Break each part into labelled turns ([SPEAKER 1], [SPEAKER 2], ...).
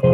[SPEAKER 1] Yeah.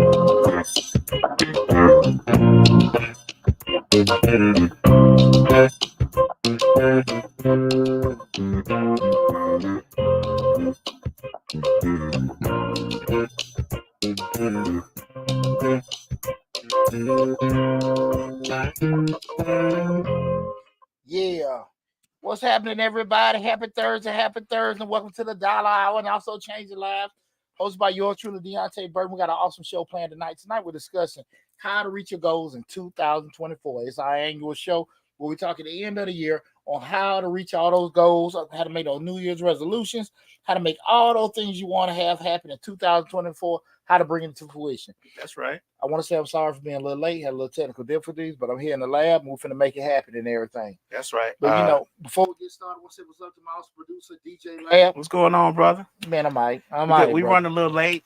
[SPEAKER 1] What's happening, everybody? Happy Thursday, and welcome to the Dollar Hour and also Change Your Lives. Hosted by yours truly, Deontay Burton. We got an awesome show planned tonight. Tonight, we're discussing how to reach your goals in 2024. It's our annual show where we talk at the end of the year on how to reach all those goals, how to make those New Year's resolutions, how to make all those things you want to have happen in 2024, how to bring it to fruition.
[SPEAKER 2] That's right.
[SPEAKER 1] I want to say I'm sorry for being a little late, had a little technical difficulties, but I'm here in the lab and we're finna make it happen and everything.
[SPEAKER 2] That's right.
[SPEAKER 1] But before we get started, I want to say what's up to my house producer, DJ Lab.
[SPEAKER 2] What's going on, brother?
[SPEAKER 1] Man, I'm all
[SPEAKER 2] We
[SPEAKER 1] right.
[SPEAKER 2] we run a little late.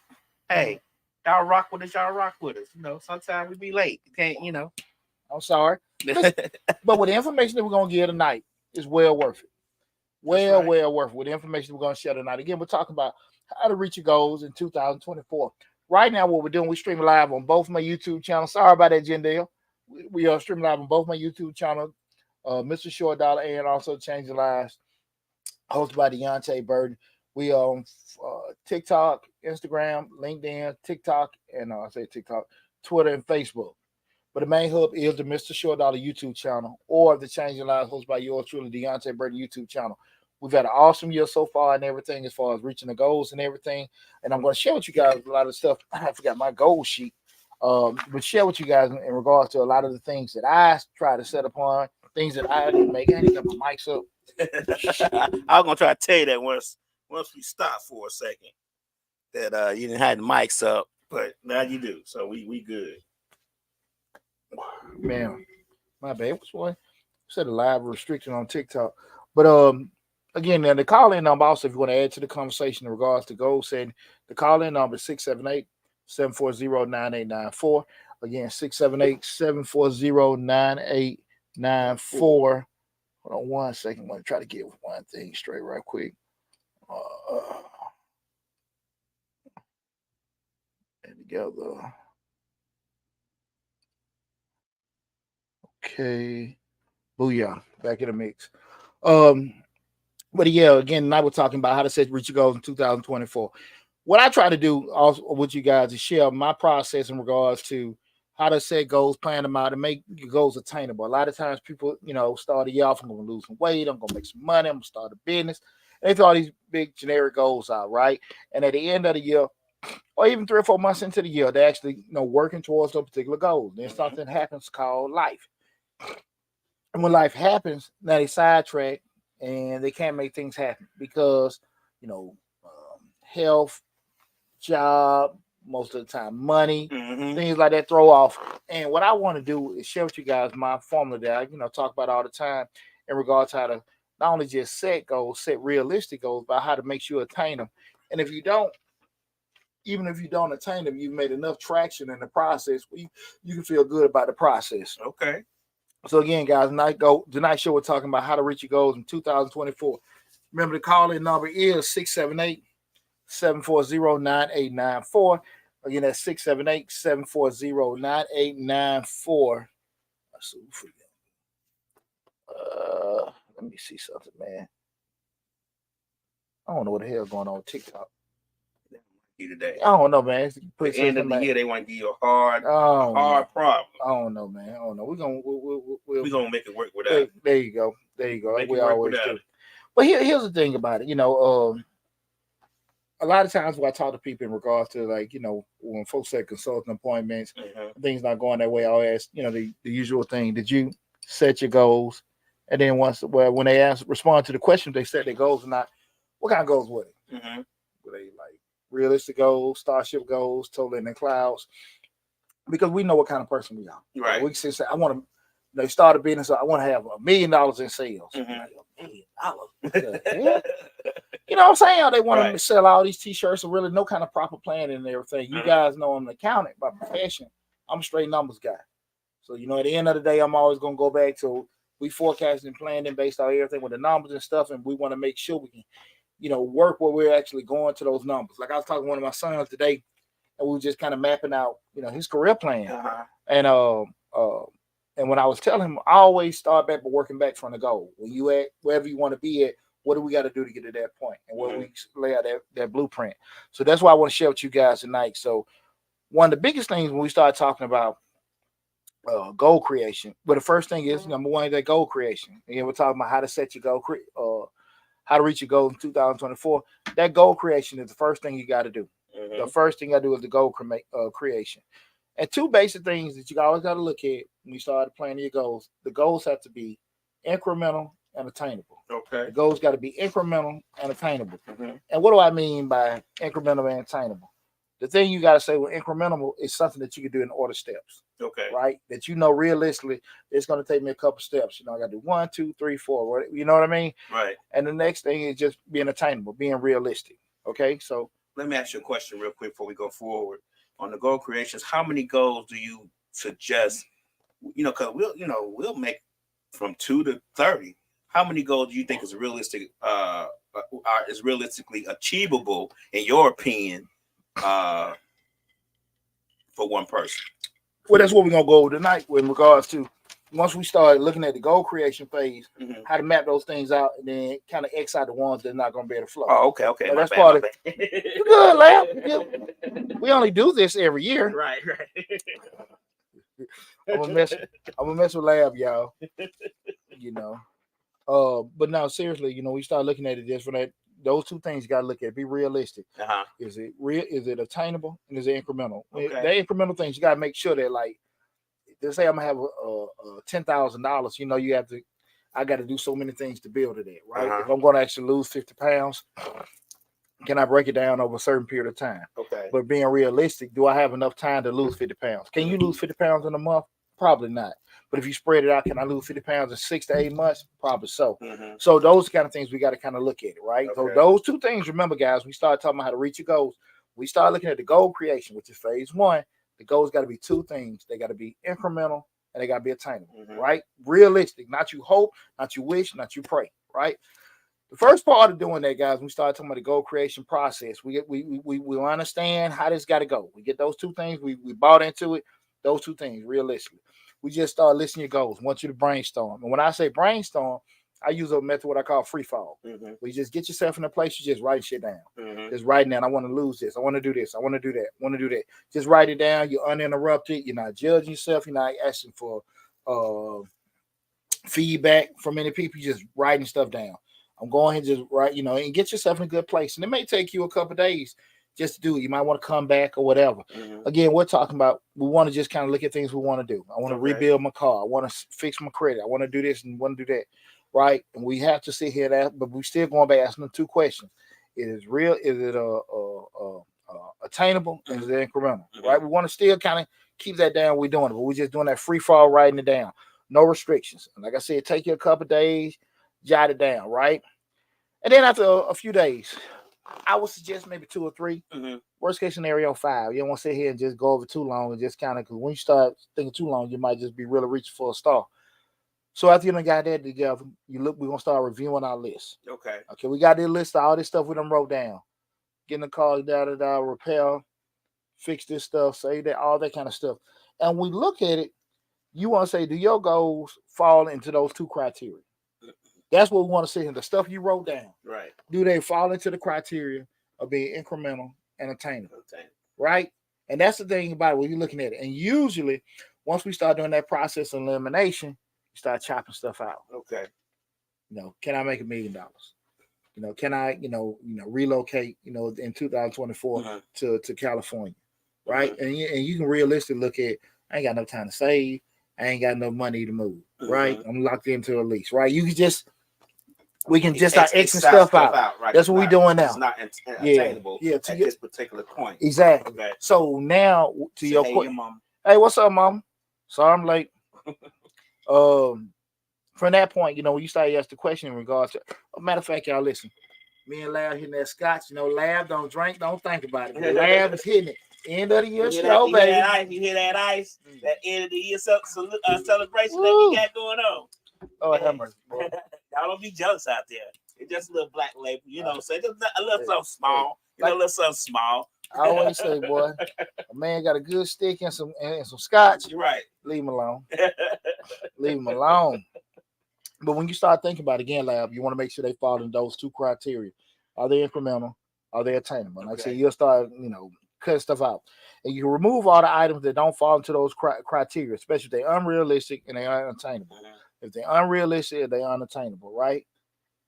[SPEAKER 2] Hey, y'all rock with us. Y'all rock with us. Sometimes we be late. You can't.
[SPEAKER 1] I'm sorry. But with the information that we're going to give tonight, it's well worth it. Well worth it. With the information we're going to share tonight. Again, we're talking about how to reach your goals in 2024. Right now, what we're doing, we're streaming live on both my YouTube channels. Sorry about that, Jendale. We are streaming live on both my YouTube channels, Mr. Short Dollar, and also Change Your Lives, hosted by Deontay Burton. We are on TikTok, Instagram, LinkedIn, TikTok, and Twitter and Facebook. But the main hub is the Mr. Short Dollar YouTube channel or the Change Your Lives, hosted by yours truly, Deontay Burton YouTube channel. We've had an awesome year so far and everything as far as reaching the goals and everything. And I'm going to share with you guys a lot of stuff. I forgot my goal sheet. But share with you guys in regards to a lot of the things that I try to set upon, things that I didn't make. I didn't got my mics up.
[SPEAKER 2] I was going to try to tell you that once we stop for a second, that you didn't have the mics up, but now you do. So we good.
[SPEAKER 1] Man, my bad. What's one? Said a live restriction on TikTok. But again, now the call-in number also, if you want to add to the conversation in regards to goal setting, the call-in number is 678-740-9894. Again, 678-740-9894. Hold on one second. I'm going to try to get one thing straight right quick. And together. Okay. Booyah. Back in the mix. But yeah, again, tonight we're talking about how to set reach your goals in 2024. What I try to do also with you guys is share my process in regards to how to set goals, plan them out, and make your goals attainable. A lot of times people, start the year off, I'm going to lose some weight, I'm going to make some money, I'm going to start a business. And they throw all these big generic goals out, right? And at the end of the year, or even 3 or 4 months into the year, they're actually, working towards those particular goals. Then something happens called life. And when life happens, now they sidetrack and they can't make things happen because, health, job, most of the time, money, things like that throw off. And what I want to do is share with you guys my formula that I, talk about all the time in regards to how to not only just set goals, set realistic goals, but how to make sure you attain them. And if you don't, even if you don't attain them, you've made enough traction in the process where you can feel good about the process.
[SPEAKER 2] Okay.
[SPEAKER 1] So again, guys, tonight's show we're talking about how to reach your goals in 2024. Remember, the call-in number is 678-740-9894. Again, that's 678-740-9894. Let me see something, man. I don't know what the hell's going on with TikTok.
[SPEAKER 2] Today.
[SPEAKER 1] I don't know, man.
[SPEAKER 2] At the end of the year, they want to give you a hard problem.
[SPEAKER 1] I don't know, man. I don't know. We're
[SPEAKER 2] gonna make it work without it.
[SPEAKER 1] There you go. We always do.
[SPEAKER 2] It.
[SPEAKER 1] But here's the thing about it. A lot of times when I talk to people in regards to when folks say consulting appointments, things not going that way, I'll ask, the usual thing. Did you set your goals? And then when they respond to the question, they set their goals or not. What kind of goals were they? Were they like realistic goals, starship goals, totally in the clouds? Because we know what kind of person we are.
[SPEAKER 2] Right.
[SPEAKER 1] We can say, I want to start a business. So I want to have $1 million in sales. Like, $1 million. You know what I'm saying? They want to sell all these T-shirts and really no kind of proper planning and everything. You guys know I'm an accountant by profession. I'm a straight numbers guy. So, at the end of the day, I'm always going to go back to we forecasting and planning based on everything with the numbers and stuff. And we want to make sure we can, work where we're actually going to those numbers. Like I was talking to one of my sons today, and we were just kind of mapping out, his career plan.
[SPEAKER 2] Uh-huh.
[SPEAKER 1] And when I was telling him, I always start back by working back from the goal. When you at wherever you want to be at, what do we got to do to get to that point, and what we lay out that blueprint. So that's why I want to share with you guys tonight. So one of the biggest things when we start talking about goal creation, but the first thing is number one, that goal creation. Again, we're talking about how to set your goal, how to reach your goal in 2024. That goal creation is the first thing you got to do. The first thing I do is the goal creation. And two basic things that you always got to look at when you start planning your goals. The goals have to be incremental and attainable.
[SPEAKER 2] Okay.
[SPEAKER 1] The goals got to be incremental and attainable. And what do I mean by incremental and attainable? The thing you got to say with incremental is something that you can do in order steps.
[SPEAKER 2] Okay.
[SPEAKER 1] Right? That realistically, it's going to take me a couple steps. I got to do 1, 2, 3, 4. You know what I mean?
[SPEAKER 2] Right.
[SPEAKER 1] And the next thing is just being attainable, being realistic. Okay. So
[SPEAKER 2] let me ask you a question real quick before we go forward. On the goal creations, how many goals do you suggest? Because we'll make from 2 to 30. How many goals do you think is realistic? Is realistically achievable in your opinion for one person?
[SPEAKER 1] Well, that's what we're gonna go over tonight with regards to once we start looking at the goal creation phase, how to map those things out, and then kind of X out the ones that are not gonna be able to flow.
[SPEAKER 2] Oh, okay.
[SPEAKER 1] So that's part of it. You good, Lab? We only do this every year.
[SPEAKER 2] Right.
[SPEAKER 1] I'm gonna mess with Lab, y'all. But now seriously, we start looking at it just from that. Those two things you gotta look at. Be realistic. Is it real? Is it attainable? And is it incremental? Okay. The incremental things you gotta make sure that, like, let's say I'm gonna have a $10,000. You have to. I got to do so many things to build to that, right? If I'm going to actually lose 50 pounds, can I break it down over a certain period of time?
[SPEAKER 2] Okay.
[SPEAKER 1] But being realistic, do I have enough time to lose 50 pounds? Can you lose 50 pounds in a month? Probably not. But if you spread it out, can I lose 50 pounds in 6 to 8 months? Probably so. So those kind of things we got to kind of look at it, right? Okay. So those two things, remember, guys, we start talking about how to reach your goals. We start looking at the goal creation, which is phase 1. The goals got to be two things. They got to be incremental and they got to be attainable, right? Realistic, not you hope, not you wish, not you pray, right? The first part of doing that, guys, we start talking about the goal creation process. We understand how this got to go. We get those two things. We bought into it. Those two things, realistically. We just start listing your goals. I want you to brainstorm. And when I say brainstorm, I use a method what I call free fall. Where you just get yourself in a place, you just write shit down. Just writing down, I want to lose this. I want to do this. I want to do that. I want to do that. Just write it down. You're uninterrupted. You're not judging yourself. You're not asking for feedback from any people. You're just writing stuff down. I'm going ahead and just write, and get yourself in a good place. And it may take you a couple of days just to do it. You might want to come back or whatever. Again, we're talking about, we want to just kind of look at things we want to do. I want to rebuild my car. I want to fix my credit. I want to do this and want to do that. Right. And we have to sit here that, but we still going back asking them two questions. Is it real? Is it attainable? And is it incremental? Right. We want to still kind of keep that down. We're doing it, but we're just doing that free fall, writing it down. No restrictions. And like I said, take you a couple of days, jot it down. Right. And then after a few days, I would suggest maybe 2 or 3. Worst case scenario, 5. You don't want to sit here and just go over too long and just kind of, because when you start thinking too long, you might just be really reaching for a star. So after you done got that together, we're gonna start reviewing our list. Okay, we got this list of all this stuff we done wrote down. Get in the car, repair, fix this stuff, say that, all that kind of stuff. And we look at it, you want to say, do your goals fall into those 2 criteria? That's what we want to see in the stuff you wrote down. Right. Do they fall into the criteria of being incremental and attainable? Right? And that's the thing about it when you're looking at it. And usually, once we start doing that process of elimination, start chopping stuff out. Okay. Can I make $1 million? Can I, relocate, in 2024 to California? Right. And you can realistically look at, I ain't got no time to save. I ain't got no money to move. Right. I'm locked into a lease. Right. We can just start Xing stuff out. Right. That's what we're doing now. It's not attainable at this particular point. Exactly. Okay. So now to your question. Hey, what's up, Mom? Sorry I'm late. From that point, when you start asking the question in regards to, matter of fact, y'all listen, me and Lab hitting that scotch, Lab don't drink, don't think about it. Lab is hitting it. End of the year show, baby. You hear that ice? That end of the year celebration that we got going on. Oh, have mercy. Y'all don't be jealous out there. It's just a little black label, so it's just a little something small. A little something small. I always say, boy, a man got a good stick and some scotch.
[SPEAKER 2] You're right.
[SPEAKER 1] Leave him alone. Leave him alone. But when you start thinking about it again, Lab, you want to make sure they fall in those two criteria. Are they incremental? Are they attainable? Like I said, you'll start, cutting stuff out. And you remove all the items that don't fall into those criteria, especially if they're unrealistic and they are unattainable. If they're unrealistic, they're unattainable, right?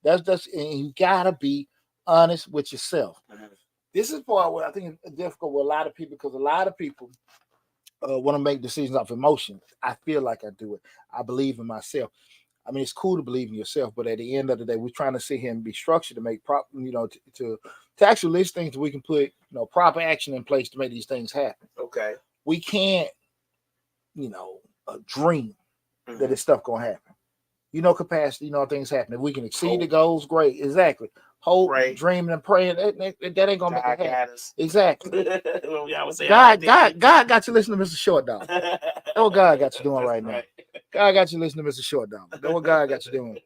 [SPEAKER 1] And you gotta be honest with yourself. This is part where I think it's difficult with a lot of people, because a lot of people want to make decisions off emotion. I feel like I do it. I believe in myself. I mean, it's cool to believe in yourself, but at the end of the day, we're trying to sit here and be structured to make to actually list things that we can put, proper action in place to make these things happen.
[SPEAKER 2] Okay.
[SPEAKER 1] We can't, dream that this stuff gonna happen. Capacity, things happen. If we can exceed the goals, great. Exactly. Hope, dreaming, and praying, that ain't gonna make it happen. Exactly. God got you listening to Mr. Short Dog. That's what God got you doing right now. God got you listening to Mr. Short Dog. That's what God got you doing.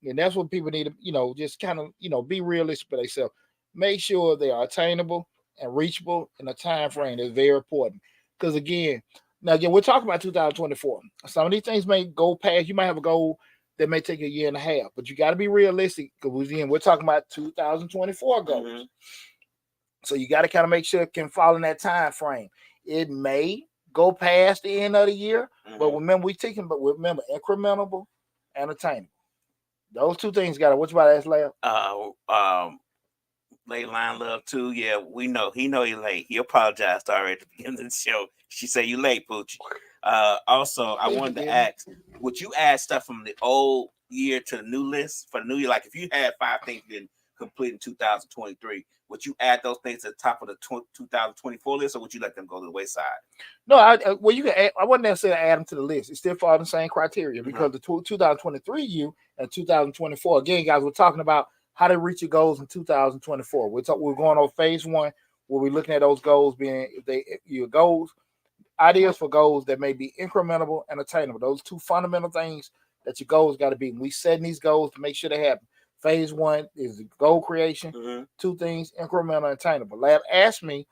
[SPEAKER 1] And that's what people need to, just kind of, be realistic with themselves. Make sure they are attainable and reachable in a time frame that's very important. Because again, we're talking about 2024. Some of these things may go past. You might have a goal that may take a year and a half, but you got to be realistic, because again, we're talking about 2024 goals. So you got to kind of make sure it can fall in that time frame. It may go past the end of the year, but remember, remember, incremental and attainable. Those two things got to. What you about to ask, Lab?
[SPEAKER 2] Late line love too. Yeah, we know. He late. He apologized already at the beginning of the show. She said you late, Poochie. Also, I wanted to ask, would you add stuff from the old year to the new list for the new year? Like if you had 5 things you didn't complete in 2023, would you add those things to the top of the 2024 list, or would you let them go to the wayside?
[SPEAKER 1] No, you can add, I wouldn't necessarily add them to the list. It still falls in the same criteria, because the 2023 you and 2024. Again, guys, we're talking about how to reach your goals in 2024. We're going over phase 1, where we're looking at those goals being your goals, ideas for goals that may be incremental and attainable. Those two fundamental things that your goals got to be. We setting these goals to make sure they happen. Phase 1 is the goal creation. 2 things, incremental and attainable. Lab asked me,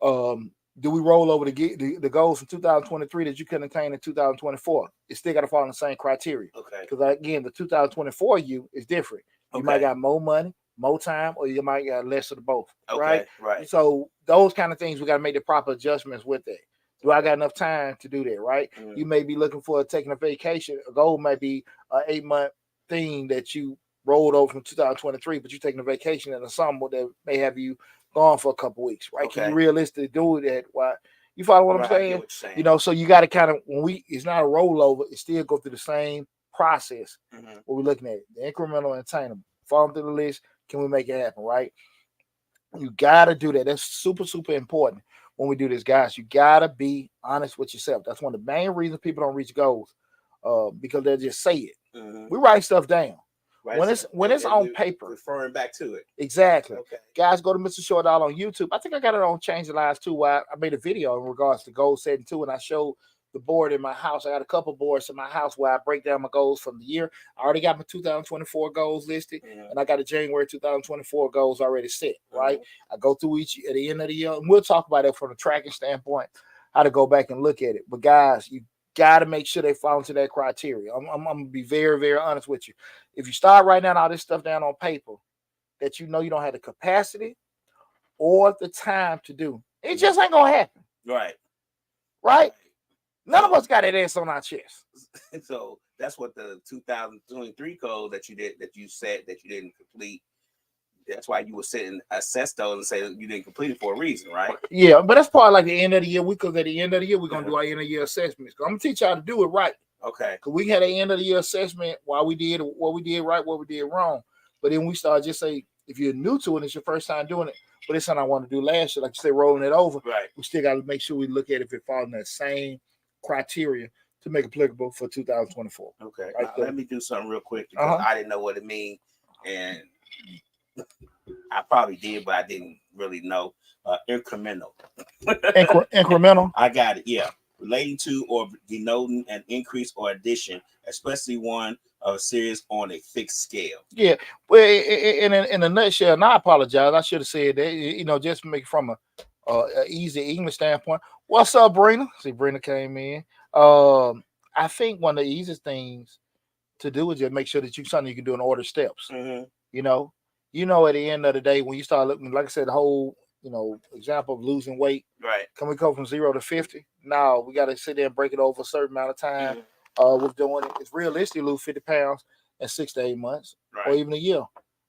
[SPEAKER 1] do we roll over the goals from 2023 that you couldn't attain in 2024? It still got to fall in the same criteria. Okay. Because again, the 2024 you is different. You might got more money, more time, or you might got less of the both. Okay, right. So those kind of things, we got to make the proper adjustments with that. Do I got enough time to do that? Right. You may be looking for taking a vacation. A goal might be an 8-month thing that you rolled over from 2023, but you're taking a vacation in the summer that may have you gone for a couple weeks. Right. Can you realistically do that? Why? You follow what I'm saying? So you got to kind of, it's not a rollover, it still go through the same process. What we're looking at, the incremental and attainable. Fall through the list. Can we make it happen? Right? You got to do that. That's super, super important when we do this, guys. You got to be honest with yourself. That's one of the main reasons people don't reach goals, because they'll just say it. We write stuff down. Right. When it's on paper,
[SPEAKER 2] referring back to it.
[SPEAKER 1] Exactly. Okay. Guys, go to Mr. Short Dog on YouTube. I think I got it on Change the Lives too. Where I made a video in regards to goal setting too, and I showed the board in my house. I got a couple boards in my house where I break down my goals from the year. I already got my 2024 goals listed, and I got a January 2024 goals already set. Right. I go through each at the end of the year, and we'll talk about it from a tracking standpoint, how to go back and look at it. But guys, you got to make sure they fall into that criteria. I'm gonna be very, very honest with you. If you start writing down all this stuff down on paper that you don't have the capacity or the time to do, it just ain't gonna happen. Right. None of us got that ass on our chest.
[SPEAKER 2] So that's what the 2023 goal that you said that you didn't complete. That's why you were sitting assess those and say you didn't complete it for a reason, right?
[SPEAKER 1] Yeah, but that's part of like the end of the year. Because at the end of the year, we're gonna do our end of the year assessments. I'm gonna teach y'all to do it right.
[SPEAKER 2] Okay.
[SPEAKER 1] Because we had an end of the year assessment while we did what we did right, what we did wrong. But then we start just say, if you're new to it, it's your first time doing it. But it's something I want to do last year, like you say, rolling it over.
[SPEAKER 2] Right.
[SPEAKER 1] We still got to make sure we look at if it falls in that same criteria to make it applicable for 2024.
[SPEAKER 2] Okay. Right, let me do something real quick because I didn't know what it means, and I probably did, but I didn't really know. Incremental.
[SPEAKER 1] Incremental.
[SPEAKER 2] I got it. Yeah. Relating to or denoting an increase or addition, especially one of serious on a fixed scale.
[SPEAKER 1] Yeah. Well, in a nutshell, and I apologize. I should have said that. Just make from a easy English standpoint. What's up, Brina? See, Brina came in. I think one of the easiest things to do is just make sure that something you can do in order steps.
[SPEAKER 2] Mm-hmm.
[SPEAKER 1] At the end of the day, when you start looking, like I said, the whole example of losing weight.
[SPEAKER 2] Right.
[SPEAKER 1] Can we go from 0 to 50? No, we got to sit there and break it over a certain amount of time. With doing it, it's realistic to lose 50 pounds in 6 to 8 months,
[SPEAKER 2] Right.
[SPEAKER 1] or even a year.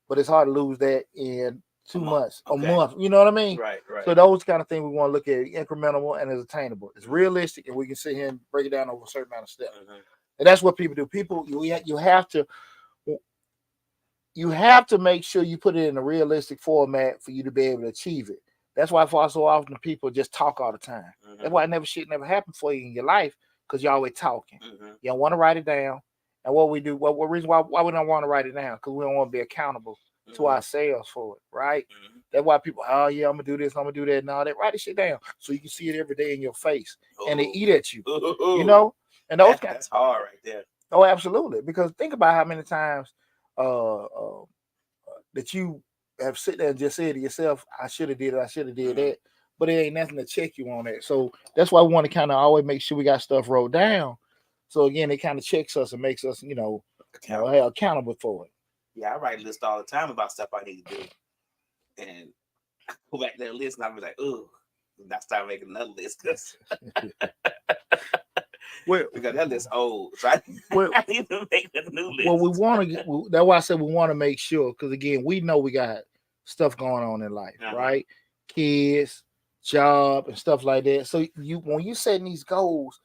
[SPEAKER 1] But it's hard to lose that in 2 months,
[SPEAKER 2] Okay.
[SPEAKER 1] a month. You know what I mean?
[SPEAKER 2] Right.
[SPEAKER 1] So those kind of things we want to look at incremental and as attainable. It's realistic, and we can sit here and break it down over a certain amount of steps. And that's what people do. People, you have to make sure you put it in a realistic format for you to be able to achieve it. That's why for so often people just talk all the time. That's why shit never happened for you in your life, because you're always talking. You don't want to write it down. And what we do, what reason why we don't want to write it down? Because we don't want to be accountable to ourselves for it, right? That's why people, oh yeah, I'm gonna do this, I'm gonna do that, and all that. Write this shit down so you can see it every day in your face, and they eat at you. And
[SPEAKER 2] that's hard right there.
[SPEAKER 1] Oh, absolutely. Because think about how many times that you have sit there and just said to yourself, I should have did it, I should have did that, but it ain't nothing to check you on that. So that's why we want to kind of always make sure we got stuff wrote down. So again, it kind of checks us and makes us, accountable for it.
[SPEAKER 2] Yeah, I write a list all the time about stuff I need to do, and I go back to that list and I be like, "Ooh," and I start making another list because that list old. So I need to make a new list.
[SPEAKER 1] Well, we want to. That's why I said we want to make sure, because again, we know we got stuff going on in life, right? Kids, job, and stuff like that. So when you setting these goals,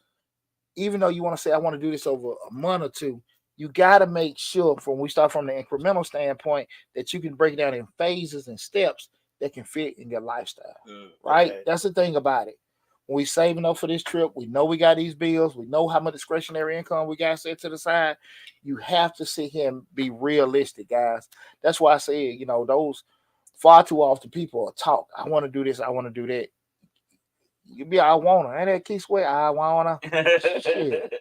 [SPEAKER 1] even though you want to say I want to do this over a month or two, you got to make sure from we start from the incremental standpoint that you can break it down in phases and steps that can fit in your lifestyle, right? Okay. That's the thing about it. When we saving up for this trip, we know we got these bills, we know how much discretionary income we got set to the side. You have to sit here and be realistic, guys. That's why I say, those far too often people talk. I want to do this, I want to do that. You be, I wanna, and that Keith Sweat, I wanna. Shit.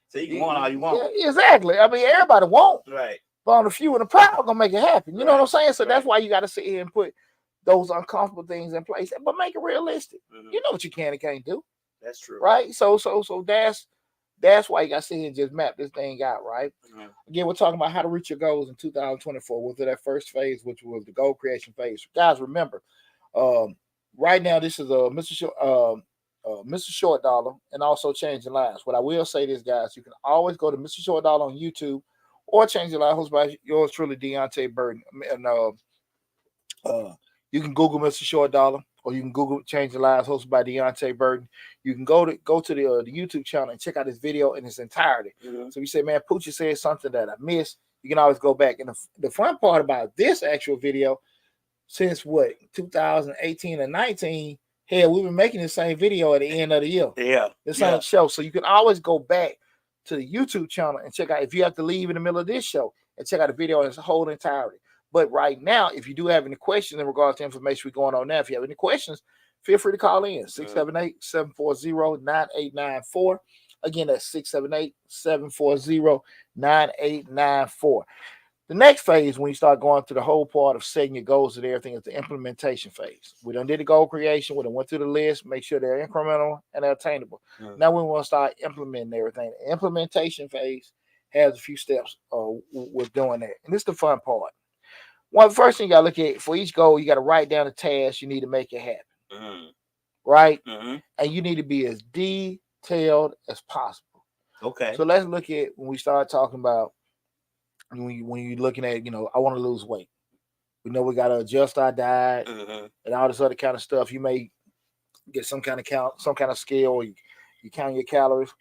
[SPEAKER 2] So you can want all you want.
[SPEAKER 1] Yeah, exactly. I mean, everybody want.
[SPEAKER 2] Right.
[SPEAKER 1] But on the few and the proud gonna make it happen. You know what I'm saying? So that's why you got to sit here and put those uncomfortable things in place, but make it realistic. You know what you can and can't do.
[SPEAKER 2] That's true.
[SPEAKER 1] Right? So that's why you got to sit here and just map this thing out, right? Again, we're talking about how to reach your goals in 2024. Was that first phase, which was the goal creation phase. Guys, remember, right now, this is Mr. Short Dollar, and also Changing Lives. What I will say this, guys, you can always go to Mr. Short Dollar on YouTube or Changing Lives, hosted by yours truly, Deontay Burton. And you can Google Mr. Short Dollar, or you can Google Changing Lives, hosted by Deontay Burton. You can go to the YouTube channel and check out this video in its entirety. So you say, man, Poochie said something that I missed. You can always go back. And the fun part about this actual video, since 2018 and 19, hell, we've been making the same video at the end of the year.
[SPEAKER 2] Yeah.
[SPEAKER 1] The same show. So you can always go back to the YouTube channel and check out, if you have to leave in the middle of this show, and check out the video in its whole entirety. But right now, if you do have any questions in regards to information we're going on now, if you have any questions, feel free to call in 678-740-9894. Again, that's 678-740-9894. The next phase, when you start going through the whole part of setting your goals and everything, is the implementation phase. We done did the goal creation. We done went through the list, make sure they're incremental and they're attainable. Now we want to start implementing everything. The implementation phase has a few steps with doing that. And this is the fun part. One first thing you got to look at, for each goal, you got to write down the tasks you need to make it happen. Right? And you need to be as detailed as possible.
[SPEAKER 2] Okay.
[SPEAKER 1] So let's look at when we start talking about when you're looking at, I want to lose weight. We know we got to adjust our diet and all this other kind of stuff. You may get some kind of scale, or you count your calories.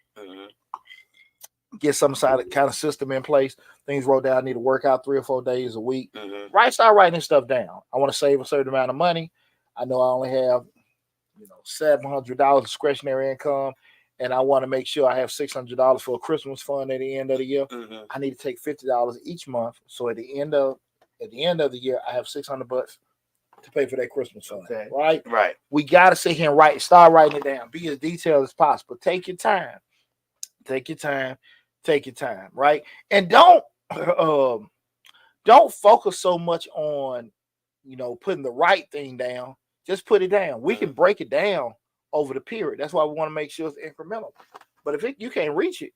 [SPEAKER 1] Get some kind of system in place. Things wrote down. I need to work out 3 or 4 days a week. Start writing this stuff down. I want to save a certain amount of money. I know I only have, $700 discretionary income, and I want to make sure I have $600 for a Christmas fund at the end of the year. I need to take $50 each month. So at the end of the year, I have $600 to pay for that Christmas fund.
[SPEAKER 2] Okay.
[SPEAKER 1] Right.
[SPEAKER 2] We
[SPEAKER 1] got to sit here and start writing it down. Be as detailed as possible. Take your time. Right? And don't don't focus so much on, putting the right thing down. Just put it down. We can break it down over the period. That's why we want to make sure it's incremental. But if you can't reach it,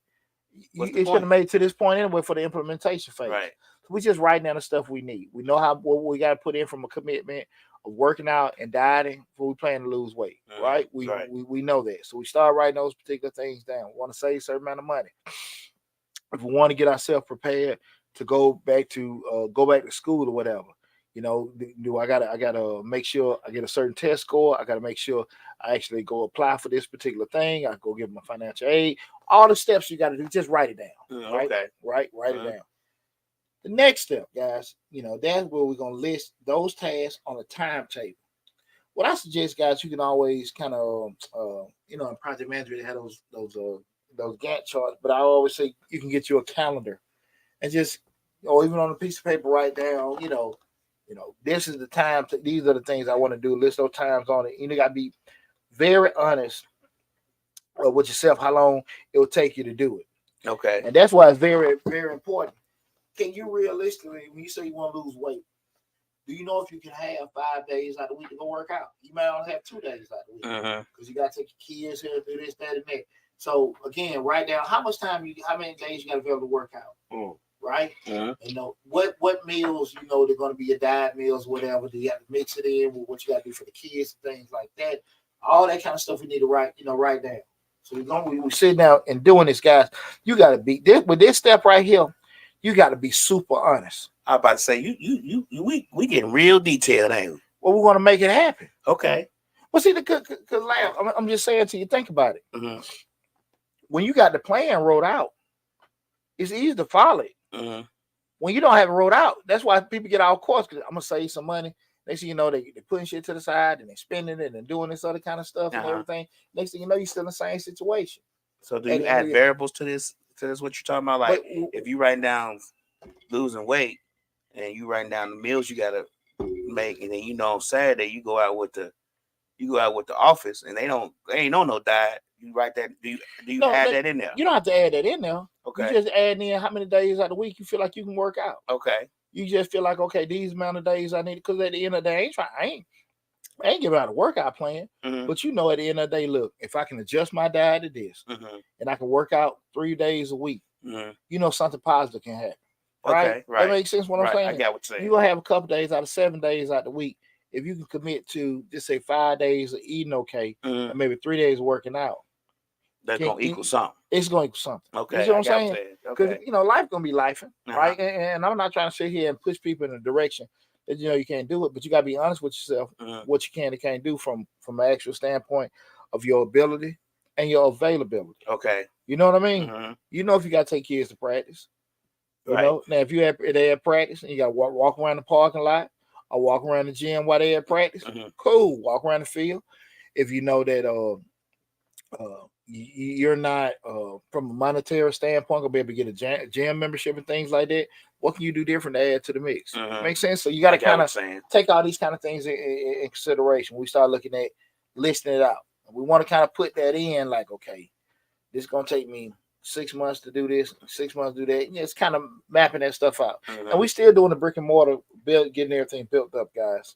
[SPEAKER 1] it should have made it to this point anyway for the implementation phase.
[SPEAKER 2] Right.
[SPEAKER 1] So we just writing down the stuff we need. We know what we got to put in from a commitment of working out and dieting before we plan to lose weight. Right? We know that. So we start writing those particular things down. We want to save a certain amount of money. If we want to get ourselves prepared to go back to school or whatever, I gotta make sure I get a certain test score. I gotta make sure I actually go apply for this particular thing. I go give them a financial aid. All the steps you got to do, just write it down. Right?
[SPEAKER 2] Okay.
[SPEAKER 1] Write it down. The next step, guys, that's where we're gonna list those tasks on a timetable. What I suggest, guys, you can always kind of, in project management, they have those Gantt charts, but I always say you can get you a calendar and just, or even on a piece of paper, write down, this is the time. These are the things I want to do. List those times on it. You got to be very honest with yourself. How long it will take you to do it.
[SPEAKER 2] Okay.
[SPEAKER 1] And that's why it's very, very important. Can you realistically, when you say you want to lose weight, do you know if you can have 5 days out of the week to go work out? You might only have 2 days out of the week because you got to take your kids here, do this, that, and that. So again, write down how many days you got to be able to work out. Right? What meals, they're going to be your diet meals, whatever. Do you have to mix it in with what you got to do for the kids, things like that? All that kind of stuff we need to write down. So we're sitting down and doing this, guys. You got to be with this step right here. You got to be super honest.
[SPEAKER 2] I was about to say we getting real detailed, ain't we?
[SPEAKER 1] Well, we're going to make it happen.
[SPEAKER 2] Okay.
[SPEAKER 1] Well, see, because I'm just saying to you, think about it.
[SPEAKER 2] Mm-hmm.
[SPEAKER 1] When you got the plan wrote out, it's easy to follow it.
[SPEAKER 2] Mm-hmm.
[SPEAKER 1] When you don't have it wrote out, that's why people get off course, because I'm gonna save some money. Next thing you know, they're putting shit to the side and they're spending it and doing this other kind of stuff and everything. Next thing you know, you're still in the same situation.
[SPEAKER 2] So do you add variables to this? To this, what you're talking about? Like, if you write down losing weight and you write down the meals you gotta make, and then on Saturday you go out with the office and they ain't on no diet. You write that. Do you add that in there?
[SPEAKER 1] You don't have to add that in there.
[SPEAKER 2] Okay.
[SPEAKER 1] You just add in how many days out of the week you feel like you can work out.
[SPEAKER 2] Okay.
[SPEAKER 1] You just feel like, okay, these amount of days I need, because at the end of the day, I ain't giving out a workout plan.
[SPEAKER 2] Mm-hmm.
[SPEAKER 1] But at the end of the day, look, if I can adjust my diet to this and I can work out 3 days a week, something positive can happen. Right?
[SPEAKER 2] Okay, right.
[SPEAKER 1] That makes sense what I'm saying?
[SPEAKER 2] I got what you're saying.
[SPEAKER 1] You're going to have a couple days out of 7 days out the week. If you can commit to, just say 5 days of eating okay, and maybe 3 days of working out,
[SPEAKER 2] that's going to equal something.
[SPEAKER 1] It's going to equal something.
[SPEAKER 2] Okay.
[SPEAKER 1] You see what I'm saying? Because, life going to be life, right? And I'm not trying to sit here and push people in a direction that, you can't do it, but you got to be honest with yourself, what you can and can't do from an actual standpoint of your ability and your availability.
[SPEAKER 2] Okay.
[SPEAKER 1] You know what I mean? If you got to take kids to practice. Now, if they have practice and you got to walk around the parking lot or walk around the gym while they have practice, cool. Walk around the field. If you know that you're not from a monetary standpoint gonna be able to get a gym membership and things like that, what can you do different to add to the mix? Makes sense. So you got to kind of take all these kind of things in consideration. We start looking at listing it out. We want to kind of put that in, like, okay, this is gonna take me 6 months to do this, 6 months to do that. It's kind of mapping that stuff out. And we still doing the brick and mortar build, getting everything built up, guys.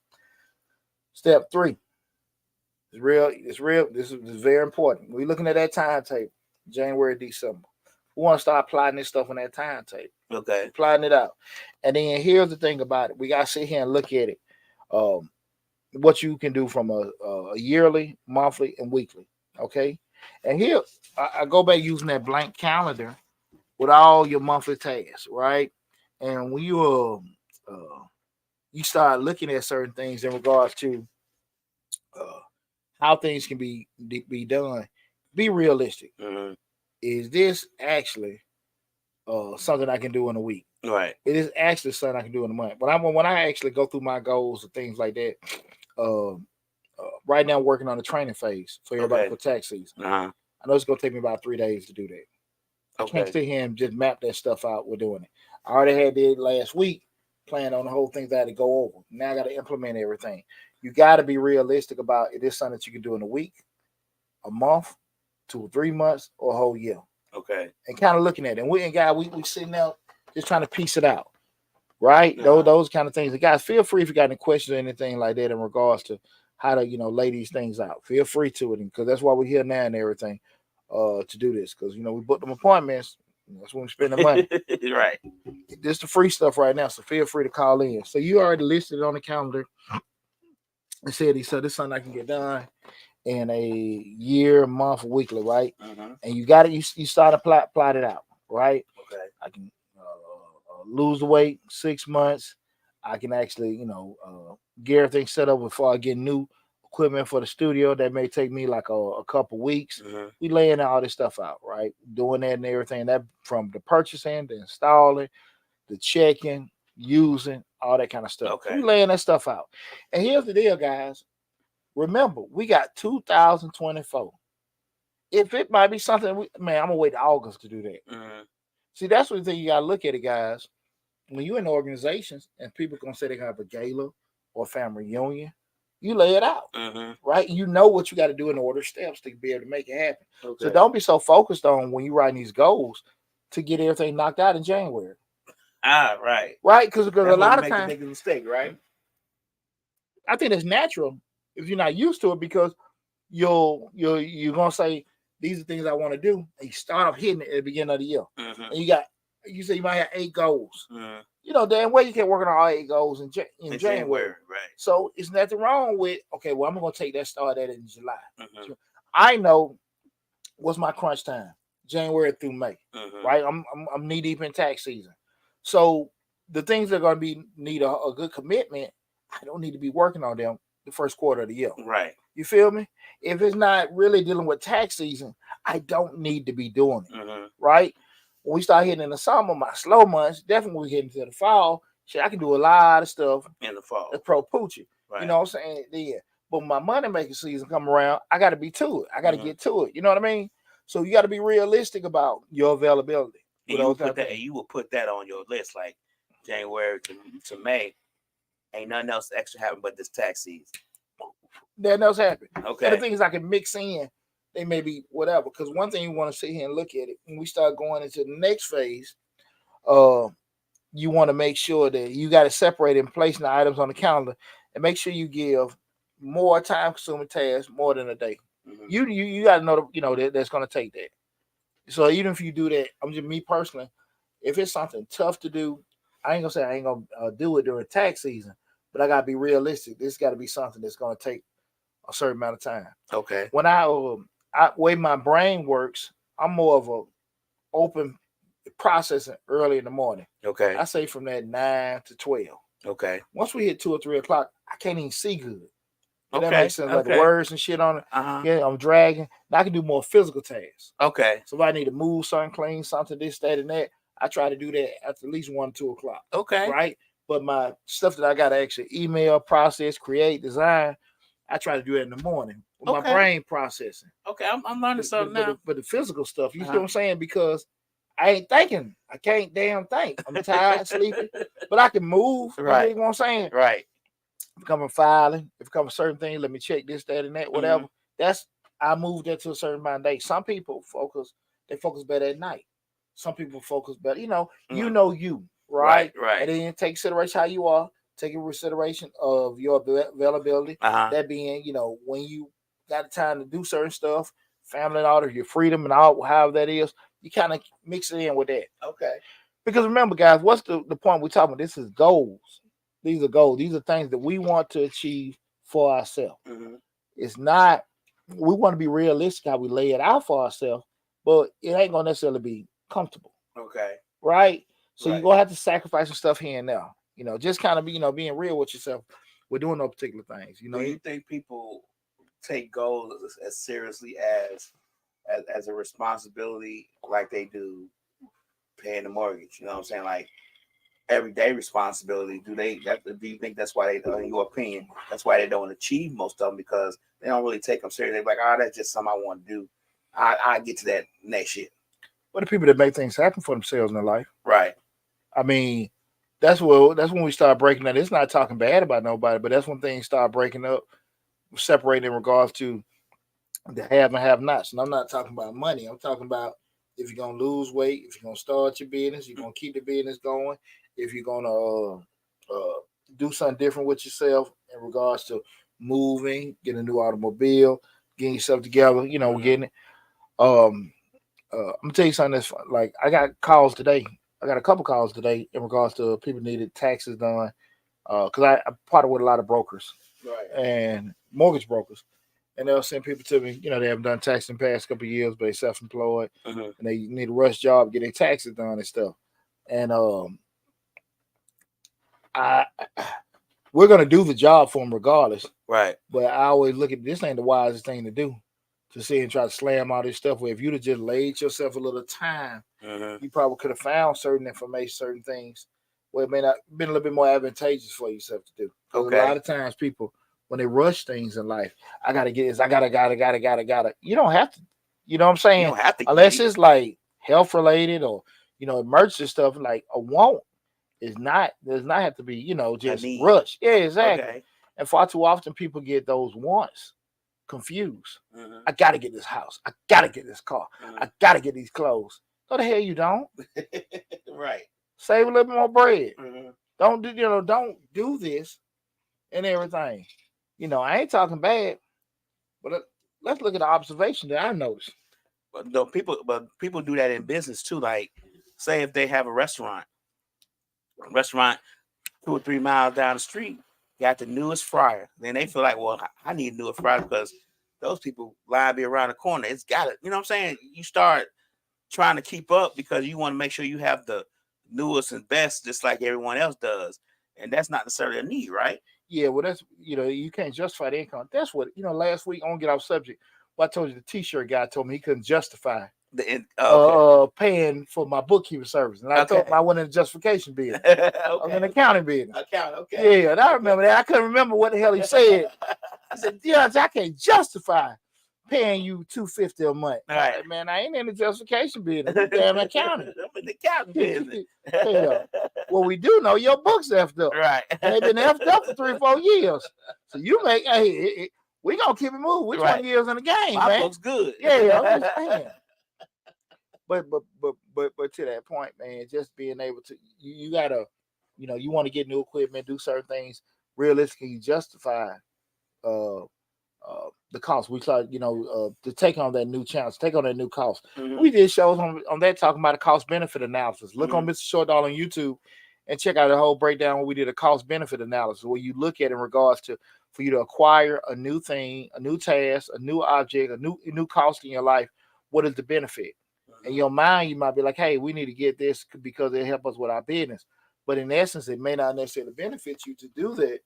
[SPEAKER 1] Step 3. It's real. This is very important. We're looking at that timetable, January, December. We want to start applying this stuff on that timetable.
[SPEAKER 2] Okay.
[SPEAKER 1] Applying it out. And then here's the thing about it. We got to sit here and look at it. What you can do from a yearly, monthly, and weekly. Okay. And here, I go back using that blank calendar with all your monthly tasks, right? And when you start looking at certain things in regards to how things can be done, be realistic. Is this actually something I can do in a week?
[SPEAKER 2] Right.
[SPEAKER 1] It is actually something I can do in a month. When I actually go through my goals and things like that, right now I'm working on the training phase for everybody for tax season. I know it's gonna take me about 3 days to do that. I can't sit here and just map that stuff out. We're doing it. I already had it last week, planned on the whole thing that I had to go over. Now I got to implement everything. You got to be realistic about it. Is something that you can do in a week, a month, 2 or 3 months, or a whole year.
[SPEAKER 2] Okay.
[SPEAKER 1] And kind of looking at it. And we sitting out just trying to piece it out, right? Those kind of things. And guys, feel free if you got any questions or anything like that in regards to how to lay these things out. Feel free to it, because that's why we're here now and everything to do this, because we booked them appointments. That's when we spend the money.
[SPEAKER 2] Right.
[SPEAKER 1] This the free stuff right now, so feel free to call in. So you already listed it on the calendar and said this is something I can get done in a year, month, weekly, right? And you got it. You start to plot it out, right?
[SPEAKER 2] Okay.
[SPEAKER 1] I can lose the weight 6 months. I can actually, get everything set up before I get new equipment for the studio. That may take me like a couple weeks. We laying all this stuff out, right? Doing that and everything. That from the purchasing, the installing, the checking, using, all that kind of stuff.
[SPEAKER 2] Okay.
[SPEAKER 1] We laying that stuff out. And here's the deal, guys. Remember, we got 2024. If it might be something, I'm gonna wait to August to do that. See, that's what the thing you gotta look at it, guys. When you're in organizations and people gonna say they have a gala or a family reunion, you lay it out, right? You know what you got to do in order steps to be able to make it happen. So don't be so focused on when you're writing these goals to get everything knocked out in January.
[SPEAKER 2] Right.
[SPEAKER 1] Right, because a lot of times
[SPEAKER 2] make a mistake, right?
[SPEAKER 1] I think it's natural if you're not used to it, because you're gonna say these are things I want to do, and you start off hitting it at the beginning of the year, and you say you might have 8 goals. Damn well you can't work on all 8 goals in January,
[SPEAKER 2] right?
[SPEAKER 1] So it's nothing wrong with well, I'm gonna take that start at it in July. I know what's my crunch time, January through May, right? I'm knee deep in tax season, so the things that are gonna need a good commitment, I don't need to be working on them the first quarter of the year.
[SPEAKER 2] Right.
[SPEAKER 1] You feel me? If it's not really dealing with tax season, I don't need to be doing it. Right? When we start hitting in the summer, my slow months, definitely when we get into the fall, I can do a lot of stuff
[SPEAKER 2] in the fall.
[SPEAKER 1] That's pro poochie. Right. You know what I'm saying? Yeah. But my money making season come around, I got to be to it. I got to get to it. You know what I mean? So you got to be realistic about your availability.
[SPEAKER 2] And you will put that on your list, like January to May. Ain't nothing else extra happen but this tax season.
[SPEAKER 1] Nothing else happen.
[SPEAKER 2] Okay.
[SPEAKER 1] And the thing is, I can mix in. They may be whatever. Because one thing you want to sit here and look at it, when we start going into the next phase, you want to make sure that you got to separate and placing the items on the calendar, and make sure you give more time-consuming tasks more than a day. You got to know that's going to take that. So even if you do that, I'm just me personally. If it's something tough to do, I ain't gonna say I ain't gonna do it during tax season, but I gotta be realistic. This got to be something that's gonna take a certain amount of time.
[SPEAKER 2] Okay.
[SPEAKER 1] When way my brain works, I'm more of a open processing early in the morning.
[SPEAKER 2] Okay.
[SPEAKER 1] I say from that 9 to 12.
[SPEAKER 2] Okay.
[SPEAKER 1] Once we hit 2 or 3 o'clock, I can't even see good.
[SPEAKER 2] Okay.
[SPEAKER 1] That makes sense. Like the words and shit on it. Yeah, I'm dragging. Now I can do more physical tasks.
[SPEAKER 2] Okay.
[SPEAKER 1] So if I need to move something, clean something, this, that, and that, I try to do that at least 1 or 2 o'clock.
[SPEAKER 2] Okay.
[SPEAKER 1] Right? But my stuff that I got to actually email, process, create, design, I try to do it in the morning with my brain processing.
[SPEAKER 2] Okay, I'm learning something now.
[SPEAKER 1] But the physical stuff, you see what I'm saying? Because I ain't thinking. I can't damn think. I'm tired, sleepy, but I can move. Right. You know what I'm saying?
[SPEAKER 2] Right.
[SPEAKER 1] If it comes filing, if it comes certain things, let me check this, that, and that, whatever. I moved that to a certain amount of days. Some people focus better at night. Some people focus better. You, right?
[SPEAKER 2] Right.
[SPEAKER 1] And then take consideration how you are. Take a consideration of your availability. That being, when you got the time to do certain stuff, family and all, your freedom and all, however that is, you kind of mix it in with that.
[SPEAKER 2] Okay.
[SPEAKER 1] Because remember, guys, what's the point we're talking about? This is goals. These are goals. These are things that we want to achieve for ourselves. It's not, we want to be realistic how we lay it out for ourselves, but it ain't going to necessarily be comfortable.
[SPEAKER 2] Okay.
[SPEAKER 1] Right? So you're going to have to sacrifice some stuff here and there. Just kind of be, being real with yourself. We're doing no particular things.
[SPEAKER 2] Do you think people take goals as seriously as a responsibility like they do paying the mortgage? You know what I'm saying? Like everyday responsibility. Do you think that's why they, in your opinion, that's why they don't achieve most of them, because they don't really take them seriously? They're like, that's just something I want to do. I get to that next year.
[SPEAKER 1] But the people that make things happen for themselves in their life.
[SPEAKER 2] Right.
[SPEAKER 1] I mean, that's when we start breaking that. It's not talking bad about nobody, but that's when things start breaking up, separating in regards to the have and have nots. And I'm not talking about money. I'm talking about if you're gonna lose weight, if you're gonna start your business, you're gonna keep the business going, if you're gonna do something different with yourself in regards to moving, getting a new automobile, getting yourself together, getting it. I'm gonna tell you something that's like I got calls today. I got a couple calls today in regards to people needed taxes done. Because I partner with a lot of brokers,
[SPEAKER 2] Right.
[SPEAKER 1] and mortgage brokers, and they'll send people to me. They haven't done tax in the past couple of years, but they're self-employed, and they need a rush job, get their taxes done and stuff. And I we're gonna do the job for them regardless.
[SPEAKER 2] Right.
[SPEAKER 1] But I always look at this ain't the wisest thing to do, to sit and try to slam all this stuff. Where if you'd have just laid yourself a little time, you probably could have found certain information, certain things where it may not been a little bit more advantageous for yourself to do.
[SPEAKER 2] Okay.
[SPEAKER 1] A lot of times people, when they rush things in life, I gotta get this, I gotta. You don't have to. You know what I'm saying?
[SPEAKER 2] You don't have to,
[SPEAKER 1] unless it's like health related or emergency stuff, like a want is not, does not have to be, just rush. Yeah, exactly.
[SPEAKER 2] Okay.
[SPEAKER 1] And far too often people get those wants confused. I gotta get this house. I gotta get this car. I gotta get these clothes. No, the hell you don't.
[SPEAKER 2] Right.
[SPEAKER 1] Save a little bit more bread. Don't do this and everything. I ain't talking bad, but let's look at the observation that I noticed.
[SPEAKER 2] But people do that in business too. Like, say if they have a restaurant 2 or 3 miles down the street, got the newest fryer. Then they feel like, well, I need a newer fryer because those people line be around the corner. It's got it. You know what I'm saying? You start trying to keep up because you want to make sure you have the newest and best, just like everyone else does. And that's not necessarily a need, right?
[SPEAKER 1] Yeah, well, that's, you can't justify the income. That's what, last week, I won't get off subject. Well, I told you the t-shirt guy told me he couldn't justify paying for my bookkeeping service. And I told him I went in the justification business. I was in the accounting business.
[SPEAKER 2] Okay.
[SPEAKER 1] Yeah, and I remember that. I couldn't remember what the hell he said. I said, yeah, I can't justify paying you $250 a month.
[SPEAKER 2] All right.
[SPEAKER 1] Like, man, I ain't in the justification business. I'm damn accounting.
[SPEAKER 2] I'm in the accounting business.
[SPEAKER 1] Yeah. Well, we do know your books effed up.
[SPEAKER 2] Right.
[SPEAKER 1] And they've been effed up for 3 or 4 years. So you make, we gonna keep it moving. We're 20 years in the game,
[SPEAKER 2] my
[SPEAKER 1] man.
[SPEAKER 2] book's good.
[SPEAKER 1] Yeah, I'm just saying. But to that point, man, just being able to, you gotta, you want to get new equipment, do certain things, realistically justify the cost. We thought, to take on that new challenge, take on that new cost. We did shows on that talking about a cost benefit analysis. Look on Mr. Short Doll on YouTube and check out the whole breakdown where we did a cost benefit analysis where you look at in regards to, for you to acquire a new thing, a new task, a new object, a new cost in your life. What is the benefit? In your mind, you might be like, hey, we need to get this because it help us with our business. But in essence, it may not necessarily benefit you to do that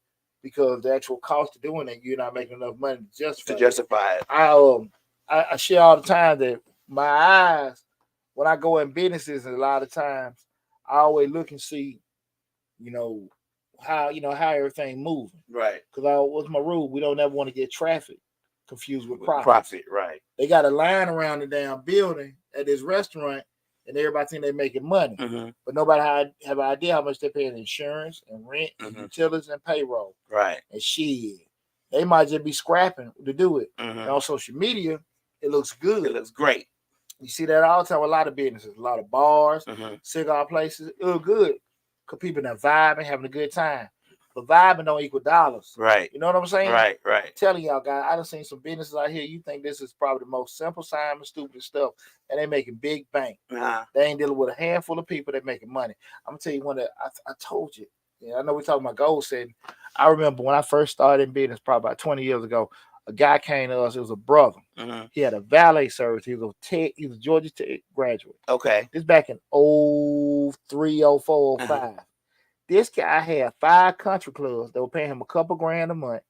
[SPEAKER 1] because the actual cost of doing it, you're not making enough money to justify it. I share all the time that my eyes, when I go in businesses, and a lot of times I always look and see, how everything moving.
[SPEAKER 2] Right.
[SPEAKER 1] Because what's my rule? We don't ever want to get traffic confused with profit.
[SPEAKER 2] Profit, right.
[SPEAKER 1] They got a line around the damn building at this restaurant, and everybody think they're making money. But nobody have an idea how much they're paying insurance and rent and utilities and payroll.
[SPEAKER 2] Right.
[SPEAKER 1] And shit, they might just be scrapping to do it. And on social media, it looks good.
[SPEAKER 2] It looks great.
[SPEAKER 1] You see that all the time with a lot of businesses, a lot of bars, cigar places. It look good because people are vibing, having a good time. But vibing don't equal dollars.
[SPEAKER 2] Right.
[SPEAKER 1] You know what I'm saying?
[SPEAKER 2] Right.
[SPEAKER 1] I'm telling y'all, guys, I done seen some businesses out here. You think this is probably the most simple, Simon, stupid stuff, and they making big bank. They ain't dealing with a handful of people that making money. I'm gonna tell you one that I told you. Yeah, I know we're talking about goal setting. I remember when I first started in business, probably about 20 years ago. A guy came to us. It was a brother. He had a valet service. He was a Georgia Tech graduate.
[SPEAKER 2] Okay.
[SPEAKER 1] This back in 03, 04, 05. This guy had 5 country clubs that were paying him a couple grand a month,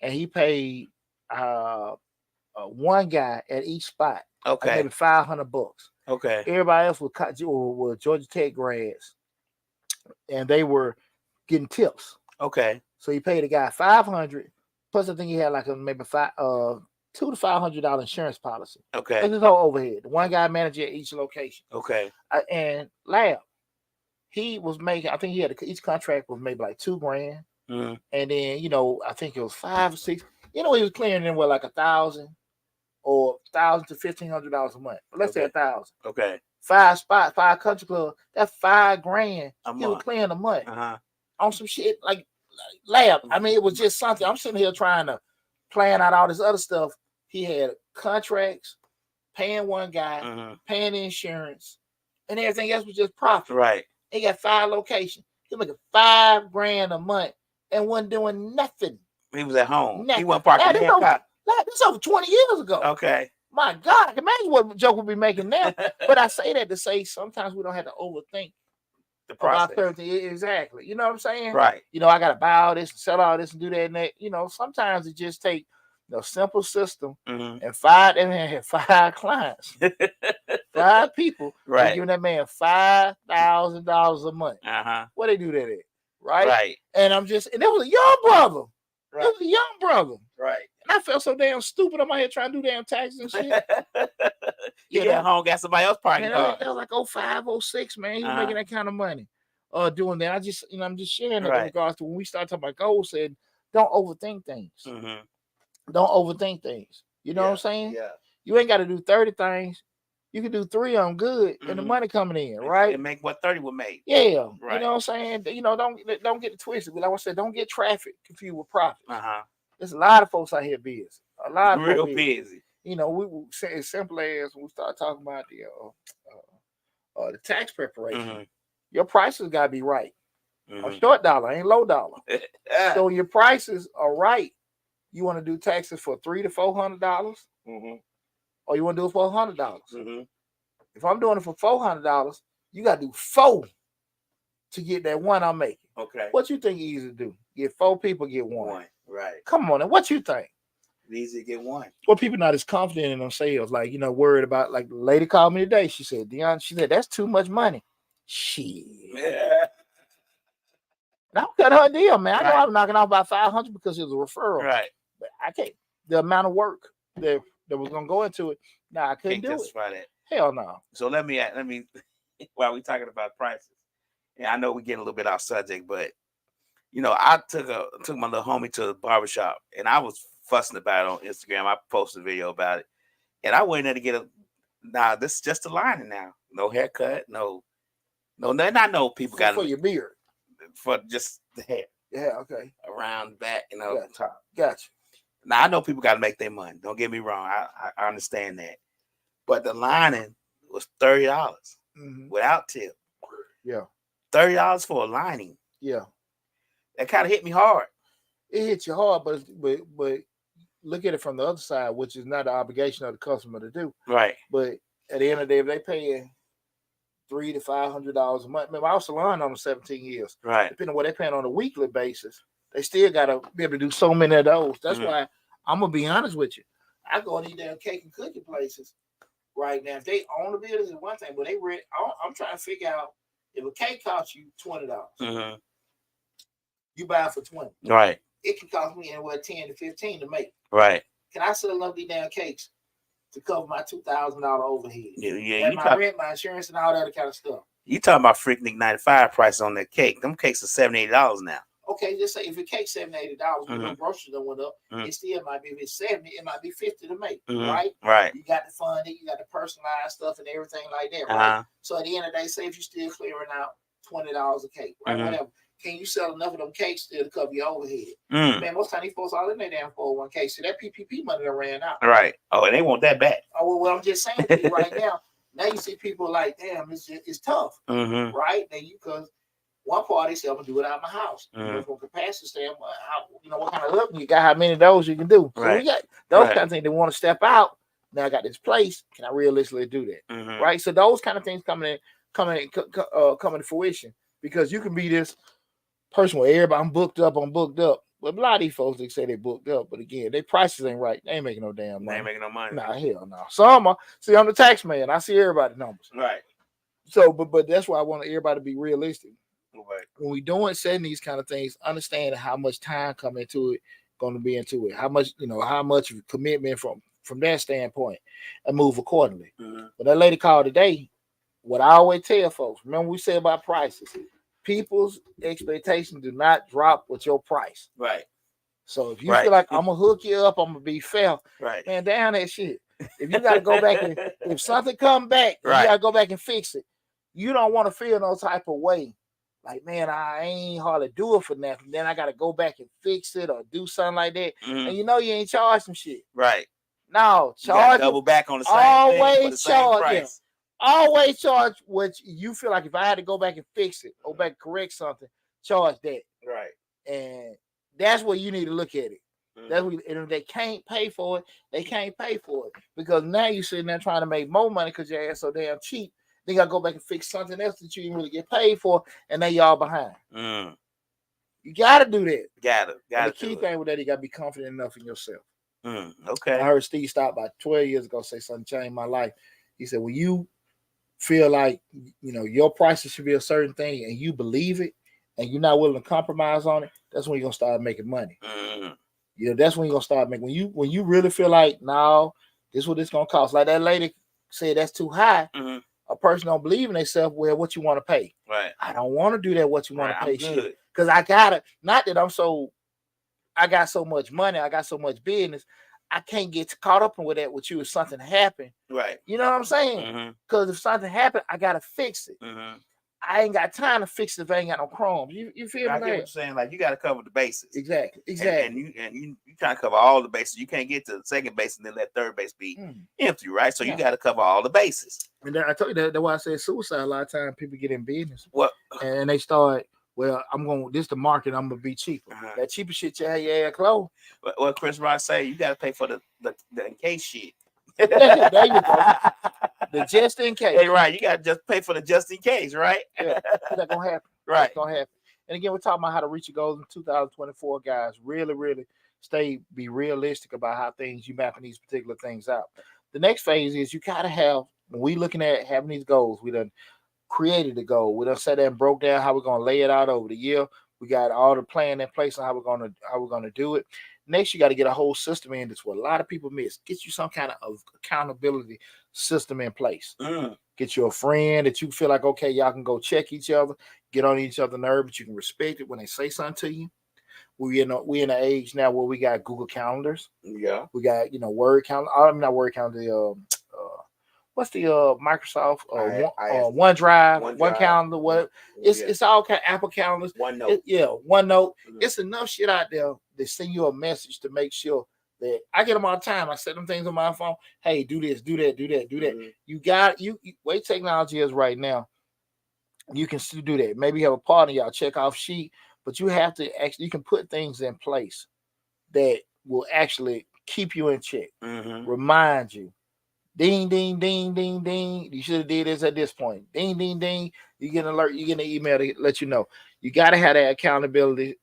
[SPEAKER 1] and he paid one guy at each spot.
[SPEAKER 2] Okay.
[SPEAKER 1] Maybe $500.
[SPEAKER 2] Okay.
[SPEAKER 1] Everybody else was Georgia Tech grads, and they were getting tips.
[SPEAKER 2] Okay.
[SPEAKER 1] So he paid the guy $500. Plus, I think he had like maybe $200 to $500 insurance policy.
[SPEAKER 2] Okay.
[SPEAKER 1] That's his whole overhead. One guy managing at each location.
[SPEAKER 2] Okay.
[SPEAKER 1] And Lab, he was making, I think he had each contract was maybe like $2 grand. And then, I think it was 5 or 6. He was clearing in with like 1,000 or $1,000 to $1,500 a month. But let's say
[SPEAKER 2] Okay.
[SPEAKER 1] $1,000.
[SPEAKER 2] Okay.
[SPEAKER 1] 5 spots, 5 country clubs. That's $5,000
[SPEAKER 2] A
[SPEAKER 1] he was
[SPEAKER 2] month.
[SPEAKER 1] playing a month
[SPEAKER 2] Uh-huh.
[SPEAKER 1] on some shit like lab. I mean, it was just something. I'm sitting here trying to plan out all this other stuff. He had contracts, paying one guy,
[SPEAKER 2] Mhm.
[SPEAKER 1] paying insurance, and everything else was just profit.
[SPEAKER 2] Right.
[SPEAKER 1] He got 5 locations. He making $5,000 a month and wasn't doing nothing.
[SPEAKER 2] He was at home. He
[SPEAKER 1] Nothing.
[SPEAKER 2] wasn't parking
[SPEAKER 1] Now,
[SPEAKER 2] in
[SPEAKER 1] this
[SPEAKER 2] Hancock.
[SPEAKER 1] This over 20 years ago.
[SPEAKER 2] Okay.
[SPEAKER 1] My God, imagine what Joe would be making now. But I say that to say sometimes we don't have to overthink
[SPEAKER 2] The
[SPEAKER 1] about
[SPEAKER 2] process.
[SPEAKER 1] 30. Exactly. You know what I'm saying?
[SPEAKER 2] Right.
[SPEAKER 1] You know, I got to buy all this and sell all this and do that and that. You know, sometimes it just take a simple system
[SPEAKER 2] Mhm.
[SPEAKER 1] and 5. That man had 5 clients, 5 people.
[SPEAKER 2] Right.
[SPEAKER 1] And giving that man $5,000 a month.
[SPEAKER 2] Uh-huh.
[SPEAKER 1] What they do that at? Right.
[SPEAKER 2] Right.
[SPEAKER 1] And and that was a young brother.
[SPEAKER 2] Right.
[SPEAKER 1] It was a young brother.
[SPEAKER 2] Right.
[SPEAKER 1] And I felt so damn stupid. I'm out here trying to do damn taxes and shit.
[SPEAKER 2] You got home, got somebody else parking
[SPEAKER 1] Man,
[SPEAKER 2] car.
[SPEAKER 1] that was like 05, 06, man. He was
[SPEAKER 2] Uh-huh.
[SPEAKER 1] making that kind of money. Doing that. I'm just sharing that in
[SPEAKER 2] Right.
[SPEAKER 1] regards to when we start talking about goals, said don't overthink things.
[SPEAKER 2] Mhm.
[SPEAKER 1] Don't overthink things. You know what I'm
[SPEAKER 2] Yeah.
[SPEAKER 1] saying?
[SPEAKER 2] Yeah.
[SPEAKER 1] You ain't got to do 30 things. You can do 3 of them good and the
[SPEAKER 2] Mhm.
[SPEAKER 1] money coming in, right?
[SPEAKER 2] And make what 30 would make.
[SPEAKER 1] Yeah.
[SPEAKER 2] Right.
[SPEAKER 1] You know what I'm saying? You know, don't get it twisted. Like I said, don't get traffic confused with profit.
[SPEAKER 2] Uh-huh.
[SPEAKER 1] There's a lot of folks out here busy. A lot of
[SPEAKER 2] Real
[SPEAKER 1] folks
[SPEAKER 2] busy.
[SPEAKER 1] You know, we say as simple as when we start talking about the tax preparation.
[SPEAKER 2] Mhm.
[SPEAKER 1] Your prices gotta be right. A
[SPEAKER 2] Mhm.
[SPEAKER 1] short dollar ain't low dollar.
[SPEAKER 2] Ah.
[SPEAKER 1] So your prices are right. You want to do taxes for $300 to $400,
[SPEAKER 2] Mhm.
[SPEAKER 1] or you want to do it for $100.
[SPEAKER 2] Mhm.
[SPEAKER 1] If I'm doing it for $400, you got to do 4 to get that one I'm making.
[SPEAKER 2] Okay.
[SPEAKER 1] What you think easy to do? Get 4 people, get one.
[SPEAKER 2] One. Right.
[SPEAKER 1] Come on, and what you think?
[SPEAKER 2] Easy to get one.
[SPEAKER 1] Well, people not as confident in themselves, like worried about. Like the lady called me today. She said, "Dion," she said, "that's too much money." Shit.
[SPEAKER 2] Yeah.
[SPEAKER 1] And I'm cutting her deal, man. I know
[SPEAKER 2] Right.
[SPEAKER 1] I'm knocking off about 500 because it was a referral.
[SPEAKER 2] Right.
[SPEAKER 1] But I can't. The amount of work that was gonna go into it, nah, I couldn't
[SPEAKER 2] Can't
[SPEAKER 1] do it.
[SPEAKER 2] justify that.
[SPEAKER 1] Hell no.
[SPEAKER 2] So let me while we talking about prices, and I know we getting a little bit off subject, but I took my little homie to the barbershop, and I was fussing about it on Instagram. I posted a video about it, and I went there to get this is just a lining now. No haircut, no nothing. I know people got
[SPEAKER 1] for your beard.
[SPEAKER 2] For just the hair.
[SPEAKER 1] Yeah, okay.
[SPEAKER 2] Around the back,
[SPEAKER 1] Gotcha.
[SPEAKER 2] top.
[SPEAKER 1] Gotcha.
[SPEAKER 2] Now I know people got to make their money. Don't get me wrong. I understand that, but the lining was $30 without tip.
[SPEAKER 1] Yeah.
[SPEAKER 2] $30 for a lining.
[SPEAKER 1] Yeah.
[SPEAKER 2] That kind of hit me hard.
[SPEAKER 1] It hits you hard, but look at it from the other side, which is not the obligation of the customer to do.
[SPEAKER 2] Right.
[SPEAKER 1] But at the end of the day, if they paying $300 to $500 a month, remember I was salon on 17 years.
[SPEAKER 2] Right.
[SPEAKER 1] Depending on what they're paying on a weekly basis, they still gotta be able to do so many of those. That's why I'm gonna be honest with you. I go to these damn cake and cookie places right now. If they own the buildings, is one thing, but they rent. I'm trying to figure out if a cake costs you $20, you buy it for $20.
[SPEAKER 2] Right.
[SPEAKER 1] It can cost me anywhere $10 to $15 to make.
[SPEAKER 2] Right.
[SPEAKER 1] Can I sell enough of these damn cakes to cover my $2,000 overhead?
[SPEAKER 2] Yeah.
[SPEAKER 1] And my rent, my insurance, and all that other kind of stuff.
[SPEAKER 2] You talking about freaking 95 prices on that cake? Them cakes are $70, $80 now.
[SPEAKER 1] Okay, just say if a cake's $70, $80, when the groceries done went up, it still might be, if it's 70, it might be 50 to make, right?
[SPEAKER 2] Right.
[SPEAKER 1] You got the funding, you got the personalized stuff and everything like that, right? So at the end of the day, say if you're still clearing out $20 a cake, right? Whatever. Can you sell enough of them cakes still to cover your overhead? Man, most times these folks all in their damn 401k. So that PPP money done ran out.
[SPEAKER 2] Right. Oh, and they want that back.
[SPEAKER 1] Oh, well, I'm just saying to you right now. Now you see people like, damn, it's tough, right? Now because one party said, I'm gonna do it out of my house. From capacity standpoint, what kind of oven you got, how many of those you can do. So we got those kind of things. They want to step out. Now I got this place. Can I realistically do that? Right. So those kind of things coming to fruition, because you can be this person where everybody I'm booked up. But a lot of these folks, they say they booked up, but again, their prices ain't right. They ain't making no damn money.
[SPEAKER 2] They ain't making no money.
[SPEAKER 1] Nah, hell no. Some are. See, I'm the tax man. I see everybody's numbers.
[SPEAKER 2] Right.
[SPEAKER 1] So, but that's why I want everybody to be realistic.
[SPEAKER 2] Right.
[SPEAKER 1] When we doing setting these kind of things, understanding how much time come into it, going to be into it, how much commitment from that standpoint, and move accordingly. But that lady called today. What I always tell folks, remember we said about prices. People's expectations do not drop with your price.
[SPEAKER 2] Right.
[SPEAKER 1] So if you feel like I'm gonna hook you up, I'm gonna be fair.
[SPEAKER 2] Right.
[SPEAKER 1] Man, down that shit. If you got to go back and if something come back,
[SPEAKER 2] Right.
[SPEAKER 1] you got to go back and fix it. You don't want to feel no type of way. Like, man, I ain't hardly do it for nothing. Then I got to go back and fix it or do something like that.
[SPEAKER 2] Mhm.
[SPEAKER 1] And you know you ain't charged some shit.
[SPEAKER 2] Right.
[SPEAKER 1] No,
[SPEAKER 2] You gotta
[SPEAKER 1] charge it.
[SPEAKER 2] double back on the same thing for
[SPEAKER 1] Always
[SPEAKER 2] the same
[SPEAKER 1] charge,
[SPEAKER 2] price.
[SPEAKER 1] Always charge what you feel like. If I had to go back and fix it, go back and correct something, charge that.
[SPEAKER 2] Right.
[SPEAKER 1] And that's where you need to look at it.
[SPEAKER 2] Mhm.
[SPEAKER 1] That's what, and if they can't pay for it, they can't pay for it. Because now you're sitting there trying to make more money because your ass so damn cheap. Then you gotta go back and fix something else that you didn't really get paid for, and now y'all behind.
[SPEAKER 2] Mm.
[SPEAKER 1] You gotta do that.
[SPEAKER 2] Gotta
[SPEAKER 1] And the
[SPEAKER 2] do
[SPEAKER 1] key
[SPEAKER 2] it.
[SPEAKER 1] thing with that, you gotta be confident enough in yourself.
[SPEAKER 2] Okay.
[SPEAKER 1] I heard Steve Stop about 12 years ago say something changed my life. He said, when you feel like your prices should be a certain thing and you believe it and you're not willing to compromise on it, that's when you're gonna start making money.
[SPEAKER 2] Mm.
[SPEAKER 1] That's when you're gonna start making when you really feel like, no, this is what it's gonna cost. Like that lady said, that's too high.
[SPEAKER 2] Mhm.
[SPEAKER 1] A person don't believe in themselves. Well, what you want to pay?
[SPEAKER 2] Right.
[SPEAKER 1] I don't want to do that. What you want
[SPEAKER 2] Right,
[SPEAKER 1] to pay?
[SPEAKER 2] I'm
[SPEAKER 1] Shit,
[SPEAKER 2] good.
[SPEAKER 1] because I gotta. Not that I got so much money. I got so much business. I can't get caught up in with that with you if something happened.
[SPEAKER 2] Right.
[SPEAKER 1] You know what I'm saying?
[SPEAKER 2] Mm-hmm.
[SPEAKER 1] Because if something happened, I gotta fix it.
[SPEAKER 2] Mm-hmm.
[SPEAKER 1] I ain't got time to fix it if I ain't got no crumbs. You feel
[SPEAKER 2] I
[SPEAKER 1] me?
[SPEAKER 2] get what you're saying. Like you got to cover the bases.
[SPEAKER 1] Exactly.
[SPEAKER 2] And you trying to cover all the bases. You can't get to the second base and then let third base be empty, right? So you got to cover all the bases.
[SPEAKER 1] And then I told you that's why I said suicide. A lot of times people get in business.
[SPEAKER 2] What?
[SPEAKER 1] And they start. Well, this the market. I'm gonna be cheaper. That cheaper shit, your ass close.
[SPEAKER 2] What Chris Rock say? You got to pay for the in case shit.
[SPEAKER 1] There you go. The just in case.
[SPEAKER 2] Hey, right. You got to just pay for the just in case, right?
[SPEAKER 1] Yeah, that's gonna happen.
[SPEAKER 2] Right.
[SPEAKER 1] That's gonna happen. And again, we're talking about how to reach your goals in 2024, guys. Really, really be realistic about how you mapping these particular things out. The next phase is you gotta have, when we looking at having these goals, we done created the goal. We done sat there and broke down how we're gonna lay it out over the year. We got all the plan in place on how we're gonna do it. Next, you got to get a whole system in. That's what a lot of people miss. Get you some kind of accountability system in place. Get you a friend that you feel like, okay, y'all can go check each other, get on each other's nerves, but you can respect it when they say something to you. We in an age now where we got Google calendars. Yeah. We got Word calendar. I'm not Word calendar. What's the Microsoft OneDrive, One Calendar? What? It's all kind of Apple calendars. OneNote. OneNote. It's enough shit out there to send you a message to make sure that I get them all the time. I set them things on my phone. Hey, do this, do that, do that, do that. You got you way technology is right now. You can still do that. Maybe you have a partner, y'all check off sheet, but you have to actually, you can put things in place that will actually keep you in check, remind you. Ding, ding, ding, ding, ding. You should have did this at this point. Ding, ding, ding. You get an alert. You get an email to let you know. You got to have that accountability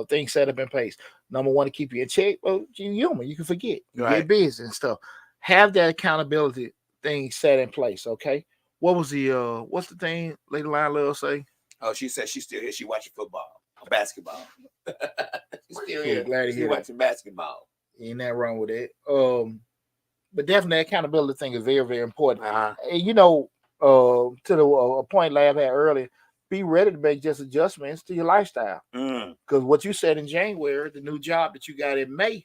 [SPEAKER 1] thing set up in place. Number one, to keep you in check. Well, you're human. You can forget. You get busy and stuff. Have that accountability thing set in place, okay? What was what's the thing Lady Lion Lil say?
[SPEAKER 2] Oh, she said she's still here. She watching football, basketball. She's still here.
[SPEAKER 1] Glad to hear
[SPEAKER 2] watching basketball.
[SPEAKER 1] Ain't nothing wrong with it. But definitely that accountability thing is very, very important. And to the point Lab had earlier, be ready to make just adjustments to your lifestyle. Because what you said in January, the new job that you got in May,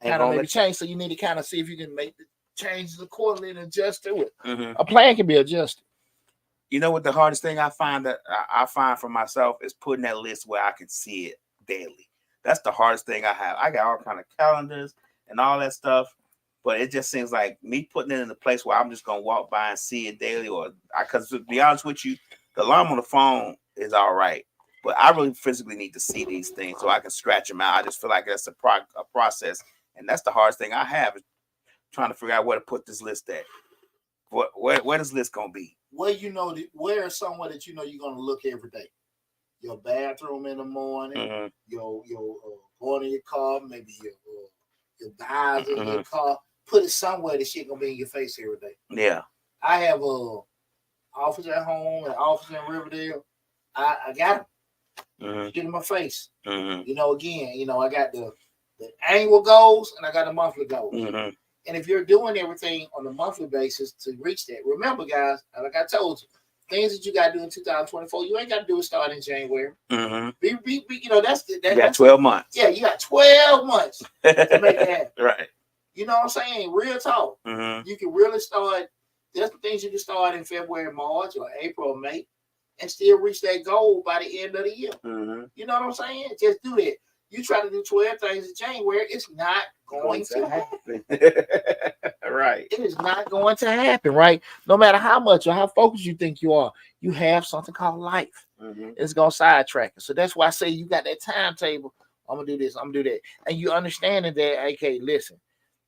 [SPEAKER 1] kind of maybe change. So you need to kind of see if you can make the changes accordingly and adjust to it. A plan can be adjusted.
[SPEAKER 2] You know what the hardest thing I find for myself is putting that list where I can see it daily. That's the hardest thing I have. I got all kind of calendars and all that stuff. But it just seems like me putting it in a place where I'm just gonna walk by and see it daily, because to be honest with you, the alarm on the phone is all right, but I really physically need to see these things so I can scratch them out. I just feel like that's a process, and that's the hardest thing I have is trying to figure out where to put this list at. Where this list gonna be?
[SPEAKER 1] Where is somewhere that you're gonna look every day? Your bathroom in the morning, your going in your car, maybe your visor in your car. Put it somewhere that shit gonna be in your face every day. Yeah. I have a office at home, an office in Riverdale. I got them. Get in my face. Again, I got the annual goals and I got the monthly goals. And if you're doing everything on a monthly basis to reach that, remember, guys, like I told you, things that you got to do in 2024, you ain't got to do it starting in January. You got
[SPEAKER 2] 12 months.
[SPEAKER 1] Yeah, you got 12 months to make that happen.
[SPEAKER 2] Right.
[SPEAKER 1] You know what I'm saying? Real talk.
[SPEAKER 2] Mm-hmm.
[SPEAKER 1] You can really start. There's some things you can start in February, March, or April, or May, and still reach that goal by the end of the year.
[SPEAKER 2] Mm-hmm.
[SPEAKER 1] You know what I'm saying? Just do that. You try to do 12 things in January, it's not going to happen.
[SPEAKER 2] Right.
[SPEAKER 1] It is not going to happen, right? No matter how much or how focused you think you are, you have something called life.
[SPEAKER 2] Mm-hmm.
[SPEAKER 1] It's going to sidetrack you. So that's why I say you got that timetable. I'm going to do this. I'm going to do that. And you understanding that, okay, listen,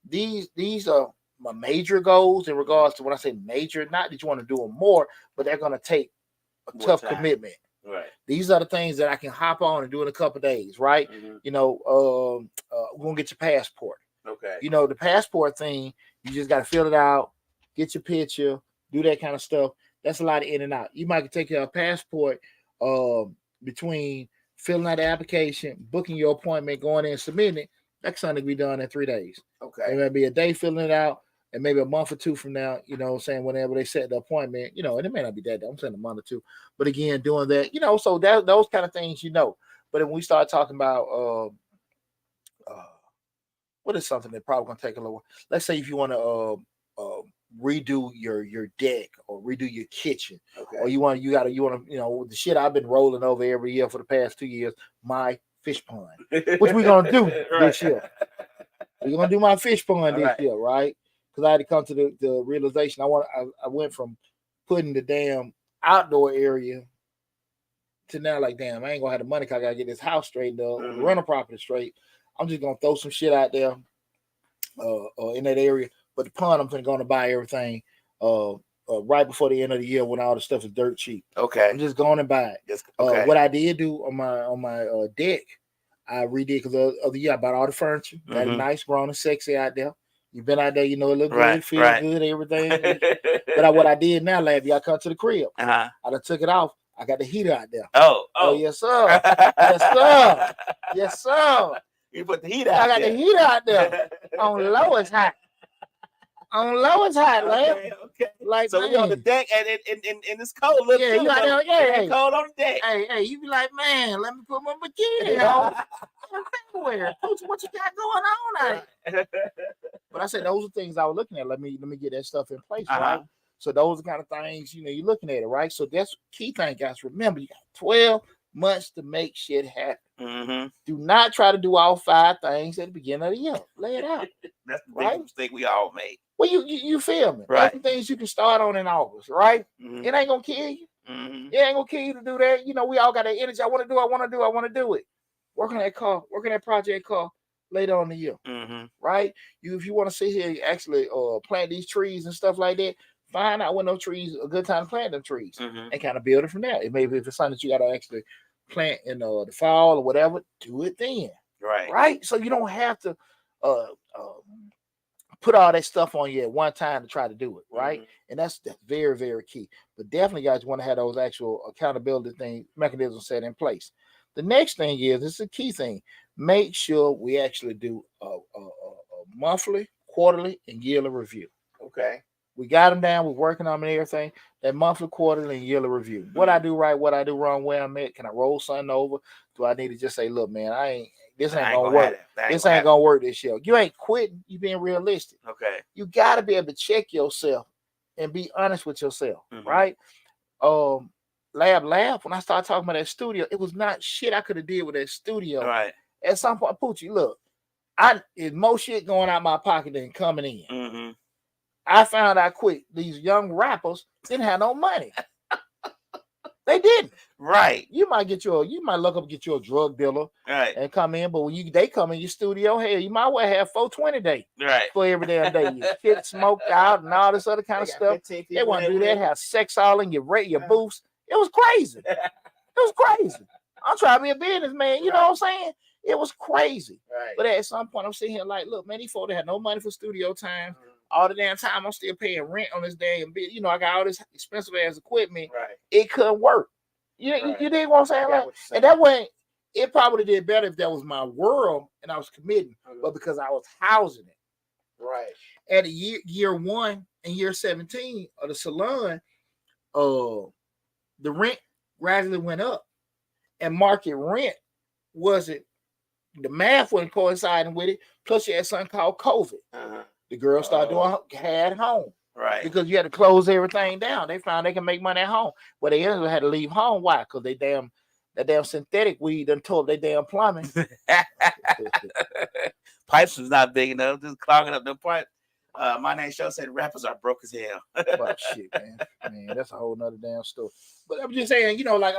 [SPEAKER 1] these are my major goals in regards to when I say major, not that you want to do them more, but they're going to take a tough commitment.
[SPEAKER 2] Right.
[SPEAKER 1] These are the things that I can hop on and do in a couple of days, right?
[SPEAKER 2] Mm-hmm.
[SPEAKER 1] You know, we're going to get your passport.
[SPEAKER 2] Okay.
[SPEAKER 1] You know, the passport thing, you just got to fill it out, get your picture, do that kind of stuff. That's a lot of in and out. You might take your passport between filling out the application, booking your appointment, going in and submitting it. That's something to be done in 3 days.
[SPEAKER 2] Okay.
[SPEAKER 1] It may be a day filling it out, and maybe a month or two from now, you know what I'm saying, whenever they set the appointment, you know, and it may not be that day. I'm saying a month or two. But again, doing that, you know, so that those kind of things, you know. But when we start talking about what is something that probably gonna take a little. Let's say if you want to redo your deck or redo your kitchen,
[SPEAKER 2] Okay.
[SPEAKER 1] or you want to the shit I've been rolling over every year for the past 2 years, my fish pond, which we're gonna do this year. We're gonna do my fish pond this year, right? Because I had to come to the realization I went from putting the damn outdoor area to now like, damn, I ain't gonna have the money because I gotta get this house straightened up, the rental property straight. I'm just gonna throw some shit out there in that area. But the pond, I'm gonna buy everything right before the end of the year when all the stuff is dirt cheap.
[SPEAKER 2] Okay.
[SPEAKER 1] I'm just going and buy it.
[SPEAKER 2] Okay.
[SPEAKER 1] What I did do on my deck, I redid because of the year I bought all the furniture. Got it nice, grown and sexy out there. You've been out there, you know, it look good, feel good, everything. But what I did now, lad, y'all come to the crib. I done took it off. I got the heater out there.
[SPEAKER 2] Oh,
[SPEAKER 1] yes, sir. Yes, sir. Yes, sir.
[SPEAKER 2] You put the heat out.
[SPEAKER 1] I got the heater out there. On low it's hot. On low it's hot, lad.
[SPEAKER 2] Okay.
[SPEAKER 1] Like,
[SPEAKER 2] so we on the deck and it's cold. Look,
[SPEAKER 1] yeah, you out there,
[SPEAKER 2] it's cold on the deck.
[SPEAKER 1] Hey, you be like, man, let me put my bikini on. Everywhere. What you got going on out here? But I said those are things I was looking at. Let me get that stuff in place, right? So those are the kind of things, you know, you're looking at it, right? So that's key thing, guys. Remember, you got 12 months to make shit happen. Do not try to do all 5 things at the beginning of the year. Lay it out.
[SPEAKER 2] That's the biggest mistake we all make.
[SPEAKER 1] Well, you feel me?
[SPEAKER 2] Right.
[SPEAKER 1] There's some things you can start on in August, right? It ain't gonna kill you. It ain't gonna kill you to do that. You know, we all got that energy. I want to do it. Work on that car. Work on that project car later on in the year. Right? If you want to sit here and actually plant these trees and stuff like that, find out when those trees a good time to plant them trees and kind of build it from there. It maybe if it's something that you got to actually plant in the fall or whatever, do it then. Right. So you don't have to put all that stuff on you at one time to try to do it. Right. And that's very, very key. But definitely, guys, want to have those actual accountability mechanisms set in place. The next thing is, this is a key thing. Make sure we actually do a monthly, quarterly, and yearly review.
[SPEAKER 2] Okay.
[SPEAKER 1] We got them down. We're working on them and everything. That monthly, quarterly, and yearly review. What I do right, what I do wrong, where I'm at. Can I roll something over? Do I need to just say, look, man, this ain't gonna work. This ain't gonna work this year. You ain't quitting. You being realistic.
[SPEAKER 2] Okay.
[SPEAKER 1] You got to be able to check yourself and be honest with yourself, right? Lab. When I started talking about that studio, it was not shit I could have did with that studio.
[SPEAKER 2] Right.
[SPEAKER 1] At some point, Poochie, look, it's more shit going out my pocket than coming in. I found out quick these young rappers didn't have no money. They didn't.
[SPEAKER 2] Right.
[SPEAKER 1] You might look up and get you a drug dealer,
[SPEAKER 2] right,
[SPEAKER 1] and come in, but when they come in your studio, hell, you might well have 420 day,
[SPEAKER 2] right,
[SPEAKER 1] for every damn day. You get smoked out and all this other kind of stuff. They want to do that, have sex all in your booths. It was crazy. I'm trying to be a businessman. You know what I'm saying? It was crazy.
[SPEAKER 2] Right.
[SPEAKER 1] But at some point, I'm sitting here like, look, man, these folks had no money for studio time. All the damn time, I'm still paying rent on this damn bit. You know, I got all this expensive ass equipment.
[SPEAKER 2] Right.
[SPEAKER 1] It couldn't work. You dig what I'm saying? Like, and that way, it probably did better if that was my world and I was committing, but because I was housing it.
[SPEAKER 2] Right.
[SPEAKER 1] At year 1 and year 17 of the salon, the rent gradually went up, and market rent wasn't The math wasn't coinciding with it. Plus, you had something called COVID. The girls started doing had home.
[SPEAKER 2] Right.
[SPEAKER 1] Because you had to close everything down. They found they can make money at home. But they had to leave home. Why? Because that damn synthetic weed done tore up their damn plumbing.
[SPEAKER 2] Pipes was not big enough, just clogging up the pipe. My name Show said rappers are broke as hell.
[SPEAKER 1] Well, shit, man, that's a whole nother damn story. But I'm just saying, like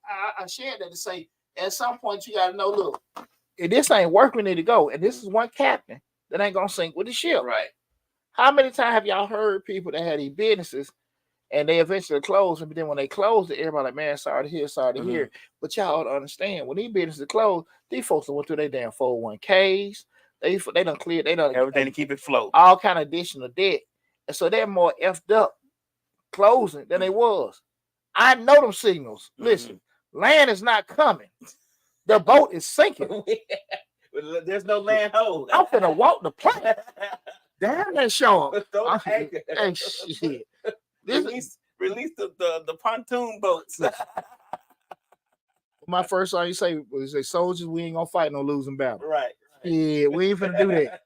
[SPEAKER 1] I shared that to say, at some point you gotta know, look, if this ain't work, we need to go. And this is one captain that ain't gonna sink with the ship.
[SPEAKER 2] Right.
[SPEAKER 1] How many times have y'all heard people that had these businesses and they eventually closed, and then when they closed it, everybody like, man, sorry to hear. But y'all ought to understand, when these businesses closed, these folks went through their damn 401ks. They done cleared, they done
[SPEAKER 2] everything to keep it float.
[SPEAKER 1] All kind of additional debt. And so they're more effed up closing than they was. I know them signals. Listen, land is not coming. The boat is sinking.
[SPEAKER 2] There's no land hold.
[SPEAKER 1] I'm finna walk the plank. Damn that show up. Hey, shit.
[SPEAKER 2] Release the pontoon boats.
[SPEAKER 1] My first song you say was soldiers, we ain't gonna fight no losing battle.
[SPEAKER 2] Right.
[SPEAKER 1] Yeah, we ain't finna do that.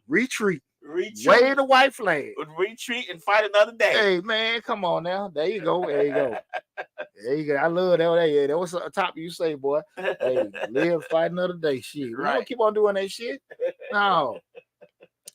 [SPEAKER 1] Retreat. Wave the white flag.
[SPEAKER 2] Retreat and fight another day.
[SPEAKER 1] Hey man, come on now. There you go. There you go. I love that. Yeah, that was a top you say, boy. Hey, live, fight another day. Shit. We don't keep on doing that shit. No.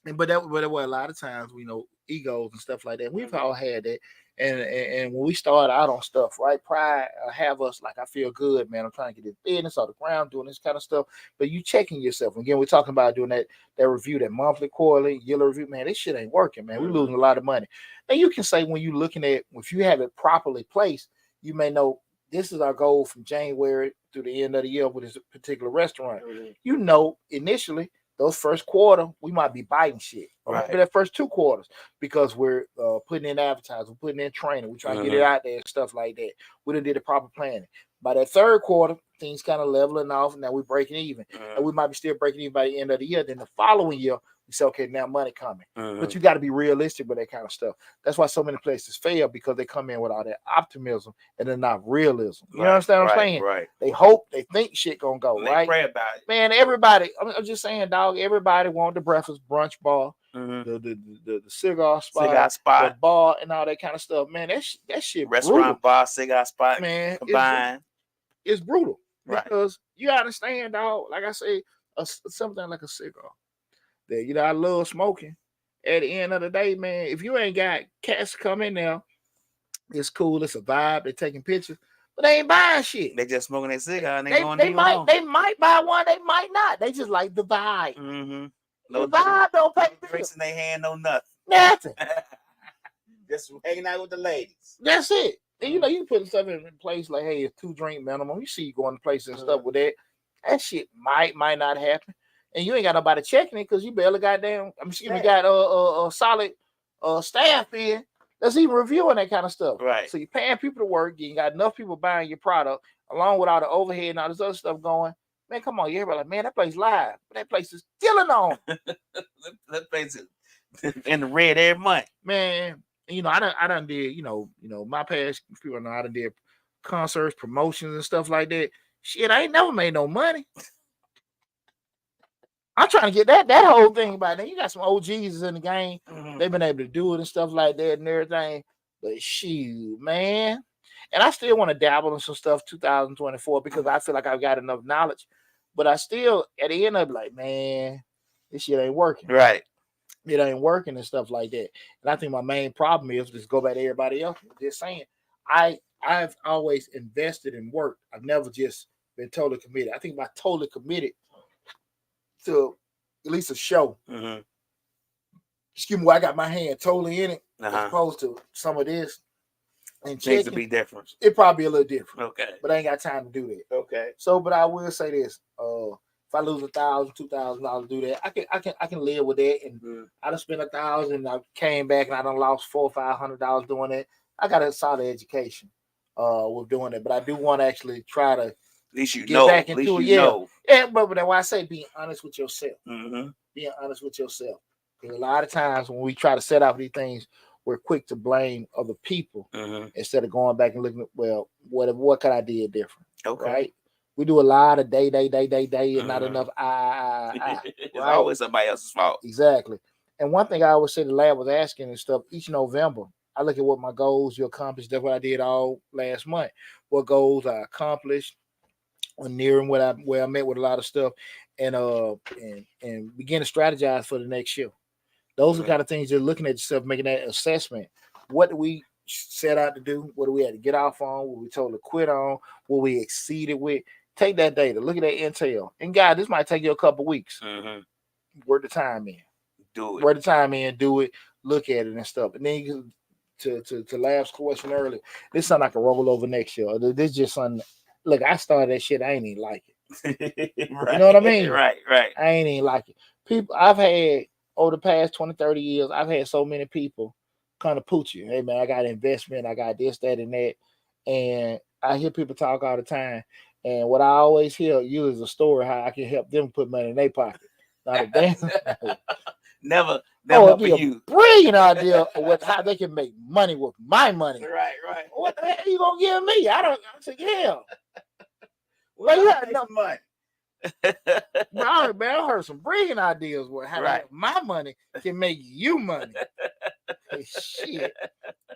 [SPEAKER 1] But a lot of times we know egos and stuff like that. We've all had that. And when we start out on stuff, right? Pride have us like, I feel good, man. I'm trying to get this business off the ground, doing this kind of stuff. But you checking yourself. Again, we're talking about doing that review, that monthly, quarterly, yearly review. Man, this shit ain't working, man. We're losing a lot of money. And you can say when you're looking at, if you have it properly placed, you may know this is our goal from January through the end of the year with this particular restaurant. You know, initially, those first quarter, we might be biting shit. Right. That first 2 quarters, because we're putting in advertising, we're putting in training, we're trying to get it out there and stuff like that. We done did the proper planning. By that 3rd quarter, things kind of leveling off, and now we're breaking even. And we might be still breaking even by the end of the year. Then the following year, we say, okay, now money coming. But you got to be realistic with that kind of stuff. That's why so many places fail, because they come in with all that optimism and they're not realism. You understand what I'm saying?
[SPEAKER 2] Right.
[SPEAKER 1] They hope, they think shit gonna go,
[SPEAKER 2] they
[SPEAKER 1] right?
[SPEAKER 2] Pray about it.
[SPEAKER 1] Man, everybody, I'm just saying, dog, everybody want the breakfast brunch bar, the cigar spot, the bar, and all that kind of stuff. Man, that shit
[SPEAKER 2] restaurant,
[SPEAKER 1] brutal.
[SPEAKER 2] Bar, cigar spot,
[SPEAKER 1] man,
[SPEAKER 2] combined.
[SPEAKER 1] It's brutal.
[SPEAKER 2] Right.
[SPEAKER 1] Because you understand, dog, like I say, something like a cigar. That, I love smoking. At the end of the day, man, if you ain't got cats come in there, it's cool, it's a vibe, they're taking pictures, but they ain't buying shit.
[SPEAKER 2] They just smoking their cigar and
[SPEAKER 1] they might buy one, they might not. They just like the vibe.
[SPEAKER 2] No
[SPEAKER 1] the vibe don't pay
[SPEAKER 2] drinks in their hand, no nothing.
[SPEAKER 1] Nothing.
[SPEAKER 2] Just hanging out with the ladies.
[SPEAKER 1] That's it. And you put stuff in place like, hey, it's 2 drink minimum. You see you going to places and stuff with that. That shit might not happen. And you ain't got nobody checking it because you barely got a solid staff in that's even reviewing that kind of stuff.
[SPEAKER 2] Right.
[SPEAKER 1] So you're paying people to work. You ain't got enough people buying your product, along with all the overhead and all this other stuff going. Man, come on. Everybody like, man, that place live. But that place is killing on.
[SPEAKER 2] That place is in the red every month.
[SPEAKER 1] Man, I done did, my past people know I done did concerts, promotions and stuff like that. Shit, I ain't never made no money. I'm trying to get that whole thing by then. You got some OGs in the game. They've been able to do it and stuff like that and everything. But shoot, man. And I still want to dabble in some stuff 2024 because I feel like I've got enough knowledge. But I still, at the end, I'll be like, man, this shit ain't working.
[SPEAKER 2] Right.
[SPEAKER 1] It ain't working and stuff like that. And I think my main problem is, just go back to everybody else, just saying, I've always invested in work. I've never just been totally committed. I think by totally committed to at least a show, excuse me, where I got my hand totally in it, as opposed to some of this and checking,
[SPEAKER 2] needs to be different.
[SPEAKER 1] It probably be a little different.
[SPEAKER 2] Okay.
[SPEAKER 1] But I ain't got time to do that.
[SPEAKER 2] Okay.
[SPEAKER 1] So, but I will say this: if I lose $1,000, $2,000 to do that, I can live with that. And I done spent $1,000. I came back and I done lost $400 or $500 doing it. I got a solid education with doing it, but I do want to actually try to.
[SPEAKER 2] At least you
[SPEAKER 1] get
[SPEAKER 2] know.
[SPEAKER 1] back into
[SPEAKER 2] at least
[SPEAKER 1] it.
[SPEAKER 2] You know.
[SPEAKER 1] Yeah, but that's why I say being honest with yourself.
[SPEAKER 2] Being
[SPEAKER 1] honest with yourself. Because a lot of times when we try to set out these things, we're quick to blame other people instead of going back and looking at, well, what could I do different?
[SPEAKER 2] Okay.
[SPEAKER 1] Right? We do a lot of day, and not enough I.
[SPEAKER 2] It's
[SPEAKER 1] Right?
[SPEAKER 2] always somebody else's fault.
[SPEAKER 1] Exactly. And one thing I always say the lab was asking and stuff each November. I look at what my goals you accomplished. That's what I did all last month. What goals I accomplished, or nearing where I met with a lot of stuff, and begin to strategize for the next year. Those are the kind of things you're looking at yourself, making that assessment. What do we set out to do? What do we had to get off on? What we told to quit on? What we exceeded with? Take that data, look at that intel. And God, this might take you a couple weeks. Work the time in.
[SPEAKER 2] Do it.
[SPEAKER 1] Work the time in, do it, look at it and stuff. And then you to Lab's question earlier, this something I can roll over next year. This just something. Look, I started that shit. I ain't even like it.
[SPEAKER 2] Right.
[SPEAKER 1] You know what I mean?
[SPEAKER 2] Right.
[SPEAKER 1] I ain't even like it. People I've had over the past 20, 30 years, I've had so many people kind of pooch you. Hey man, I got investment, I got this, that, and that. And I hear people talk all the time. And what I always hear you is a story how I can help them put money in their pocket. Not a damn.
[SPEAKER 2] Never
[SPEAKER 1] Oh,
[SPEAKER 2] for
[SPEAKER 1] it'd be
[SPEAKER 2] you.
[SPEAKER 1] a brilliant idea of how they can make money with my money.
[SPEAKER 2] Right.
[SPEAKER 1] What the hell you gonna give me? I said, yeah.
[SPEAKER 2] Well,
[SPEAKER 1] you
[SPEAKER 2] you
[SPEAKER 1] had no
[SPEAKER 2] money.
[SPEAKER 1] Man, I heard some brilliant ideas where how my money can make you money. Hey, shit.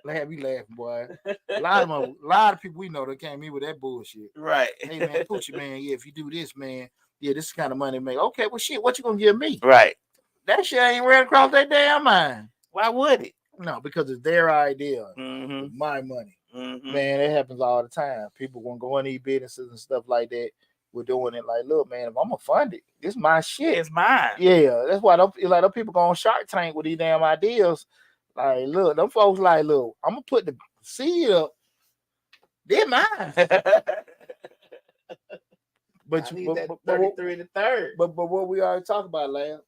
[SPEAKER 1] Have you laughing, boy. A lot of people we know that came in with that bullshit.
[SPEAKER 2] Right.
[SPEAKER 1] Hey man, Poochie, man, yeah, if you do this, man, yeah, this is the kind of money make. Okay, well shit, what you gonna give me?
[SPEAKER 2] Right.
[SPEAKER 1] That shit ain't right across that damn mind.
[SPEAKER 2] Why would it?
[SPEAKER 1] No, because it's their idea.
[SPEAKER 2] Mm-hmm.
[SPEAKER 1] My money.
[SPEAKER 2] Mm-hmm.
[SPEAKER 1] Man, it happens all the time. People want to go in these businesses and stuff like that. We're doing it like, look, man, if I'm gonna fund it, this is my shit.
[SPEAKER 2] It's mine.
[SPEAKER 1] Yeah, that's why those people go on Shark Tank with these damn ideas. Like, look, them folks like, look, I'm gonna put the seed up. They're mine. But
[SPEAKER 2] 33 and a third.
[SPEAKER 1] But what we already talked about, Lab,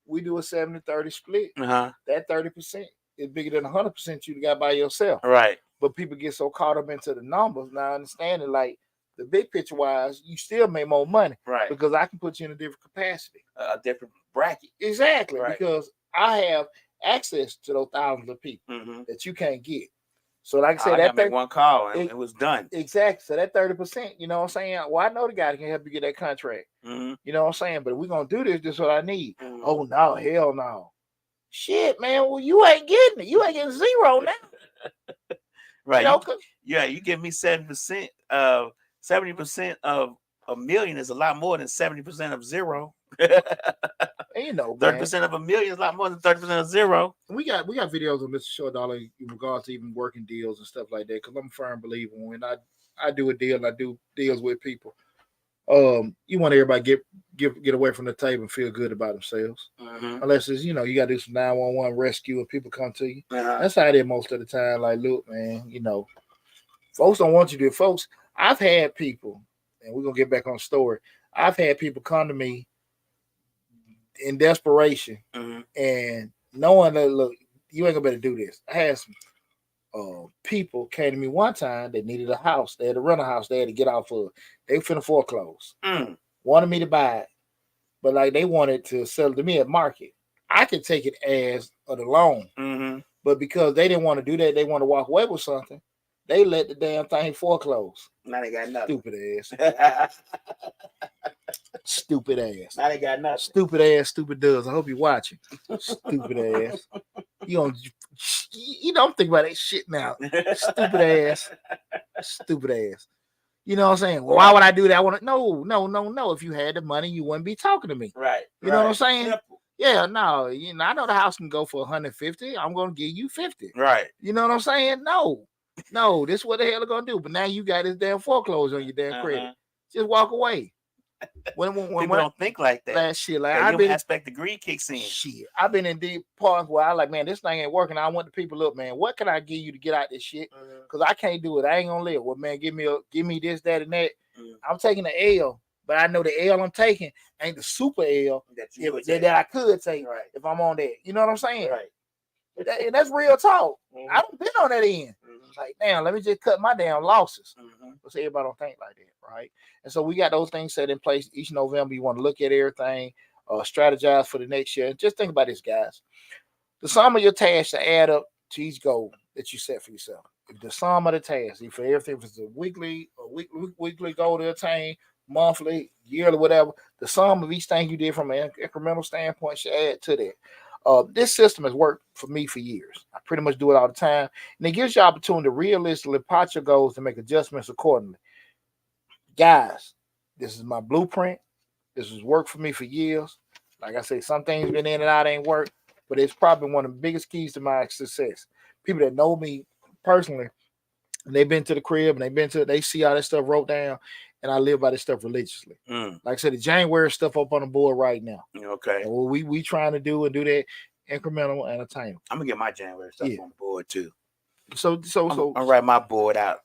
[SPEAKER 1] we do a 70-30 split. That 30% is bigger than 100% you got by yourself.
[SPEAKER 2] Right.
[SPEAKER 1] But people get so caught up into the numbers. Now, understanding like the big picture wise, you still make more money.
[SPEAKER 2] Right.
[SPEAKER 1] Because I can put you in a different capacity.
[SPEAKER 2] A different bracket.
[SPEAKER 1] Exactly.
[SPEAKER 2] Right.
[SPEAKER 1] Because I have access to those thousands of people that you can't get. So like I said,
[SPEAKER 2] that make one call and it was done.
[SPEAKER 1] Exactly. So that 30%, you know what I'm saying? Well, I know the guy that can help you get that contract. You know what I'm saying? But if we're gonna do this is what I need. Oh no, hell no. Shit, man. Well, you ain't getting it. You ain't getting zero now.
[SPEAKER 2] Right. You give me 7%. 70% of a million is a lot more than 70% of zero.
[SPEAKER 1] And you know,
[SPEAKER 2] 30% of a million is a lot more than 30% of zero.
[SPEAKER 1] We got videos of Mr. Short Dollar in regards to even working deals and stuff like that. Because I'm a firm believer when I do a deal, I do deals with people. You want everybody get away from the table and feel good about themselves. Unless it's you got to do some 911 rescue and people come to you. That's how it is most of the time. Like, look, man, folks don't want you to. Folks, I've had people, and we're gonna get back on the story. I've had people come to me in desperation and knowing that, look, you ain't gonna be able to do this. I had some people came to me one time that needed a house. They had to rent a house. They had to get off of. They finna foreclose. Wanted me to buy it, but like they wanted to sell it to me at market. I could take it as the loan, but because they didn't want to do that, they want to walk away with something. They let the damn thing foreclose.
[SPEAKER 2] Now they got nothing.
[SPEAKER 1] Stupid ass. Stupid ass.
[SPEAKER 2] Now they got nothing.
[SPEAKER 1] Stupid ass, stupid does. I hope you're watching. Stupid ass. You don't think about that shit now. Stupid ass. Stupid ass. You know what I'm saying? Well, why would I do that? I want to no. If you had the money, you wouldn't be talking to me.
[SPEAKER 2] Right.
[SPEAKER 1] You know what I'm saying? Simple. Yeah, no. I know the house can go for 150. I'm gonna give you 50.
[SPEAKER 2] Right.
[SPEAKER 1] You know what I'm saying? No, this is what the hell they're gonna do. But now you got this damn foreclosure on your damn credit. Just walk away. When
[SPEAKER 2] people don't think like that.
[SPEAKER 1] That shit, like
[SPEAKER 2] I've been aspect the greed kicks in.
[SPEAKER 1] Shit, I've been in deep parts where I like, man, this thing ain't working. I want the people, look, man, what can I give you to get out this shit? Because I can't do it. I ain't gonna live. Well, man, give me this, that, and that. I'm taking the L, but I know the L I'm taking ain't the super L that I could take if I'm on that. You know what I'm saying?
[SPEAKER 2] Right.
[SPEAKER 1] And that's real talk. I don't been on that end. Like, damn, let me just cut my damn losses. Because everybody don't think like that, right? And so we got those things set in place each November. You want to look at everything, strategize for the next year. And just think about this, guys. The sum of your tasks to add up to each goal that you set for yourself. If the sum of the tasks, for everything, if it's a weekly goal to attain, monthly, yearly, whatever. The sum of each thing you did from an incremental standpoint should add to that. This system has worked for me for years. I pretty much do it all the time, and it gives you opportunity to realistically plot your goals and make adjustments accordingly. Guys, this is my blueprint. This has worked for me for years. Like I say, some things been in and out ain't work, but it's probably one of the biggest keys to my success. People that know me personally, and they've been to the crib and they see all that stuff wrote down, and I live by this stuff religiously. Like I said, the January stuff up on the board right now.
[SPEAKER 2] Okay.
[SPEAKER 1] And what we trying to do that incremental and attainable.
[SPEAKER 2] I'm gonna get my January stuff on the board too.
[SPEAKER 1] So
[SPEAKER 2] I'm write my board out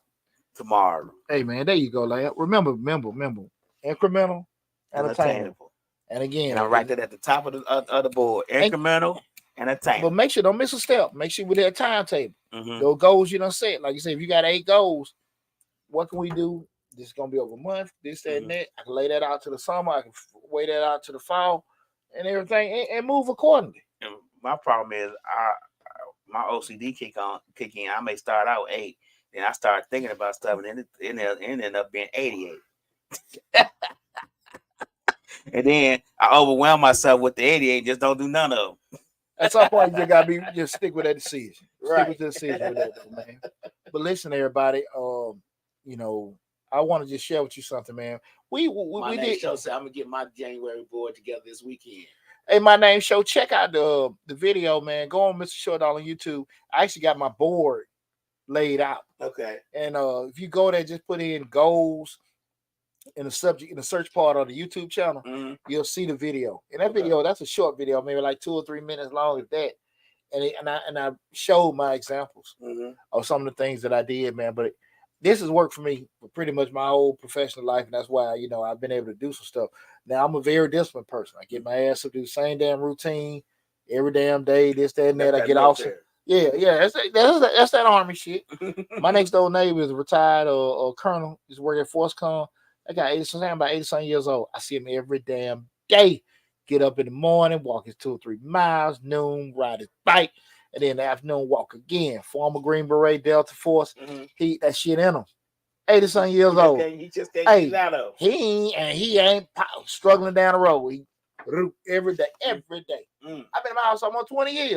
[SPEAKER 2] tomorrow.
[SPEAKER 1] Hey man, there you go, lad. Remember, incremental and attainable. And again,
[SPEAKER 2] and I write that at the top of the board. Incremental and attainable.
[SPEAKER 1] But make sure don't miss a step. Make sure with that timetable. Those goals you done set. Like you said, if you got 8 goals, what can we do? This is gonna be over a month. This, that, and that. I can lay that out to the summer. I can weigh that out to the fall, and everything, and move accordingly.
[SPEAKER 2] And my problem is, my OCD kick in. I may start out 8, then I start thinking about stuff, and then it end up being 88. And then I overwhelm myself with the 88. Just don't do none of them.
[SPEAKER 1] At some point, you just gotta just stick with that decision.
[SPEAKER 2] Right.
[SPEAKER 1] Stick with the decision with that, man. But listen, everybody. I want to just share with you something, man. We did.
[SPEAKER 2] Show, so I'm gonna get my January board together this weekend.
[SPEAKER 1] Hey, my name show. Check out the video, man. Go on Mr. Short on YouTube. I actually got my board laid out.
[SPEAKER 2] Okay.
[SPEAKER 1] And if you go there, just put in goals in the subject in the search part of the YouTube channel. You'll see the video. And that video, that's a short video, maybe like 2 or 3 minutes long. If that. And I showed my examples of some of the things that I did, man. But this has worked for me for pretty much my whole professional life, and that's why I've been able to do some stuff. Now I'm a very disciplined person. I get my ass up, do the same damn routine every damn day. This, that, and that. I get off. Yeah. That's that Army shit. My next door neighbor is a retired or colonel. He's working at Force-Com. I got 80. I'm about 80-something years old. I see him every damn day. Get up in the morning, walk his 2 or 3 miles. Noon, ride his bike. And then in the afternoon, walk again. Former Green Beret, Delta Force. He that shit in him. 80-something years old.
[SPEAKER 2] He just can't get out of.
[SPEAKER 1] He ain't struggling down the road. He every day. I've been in my house almost 20 years.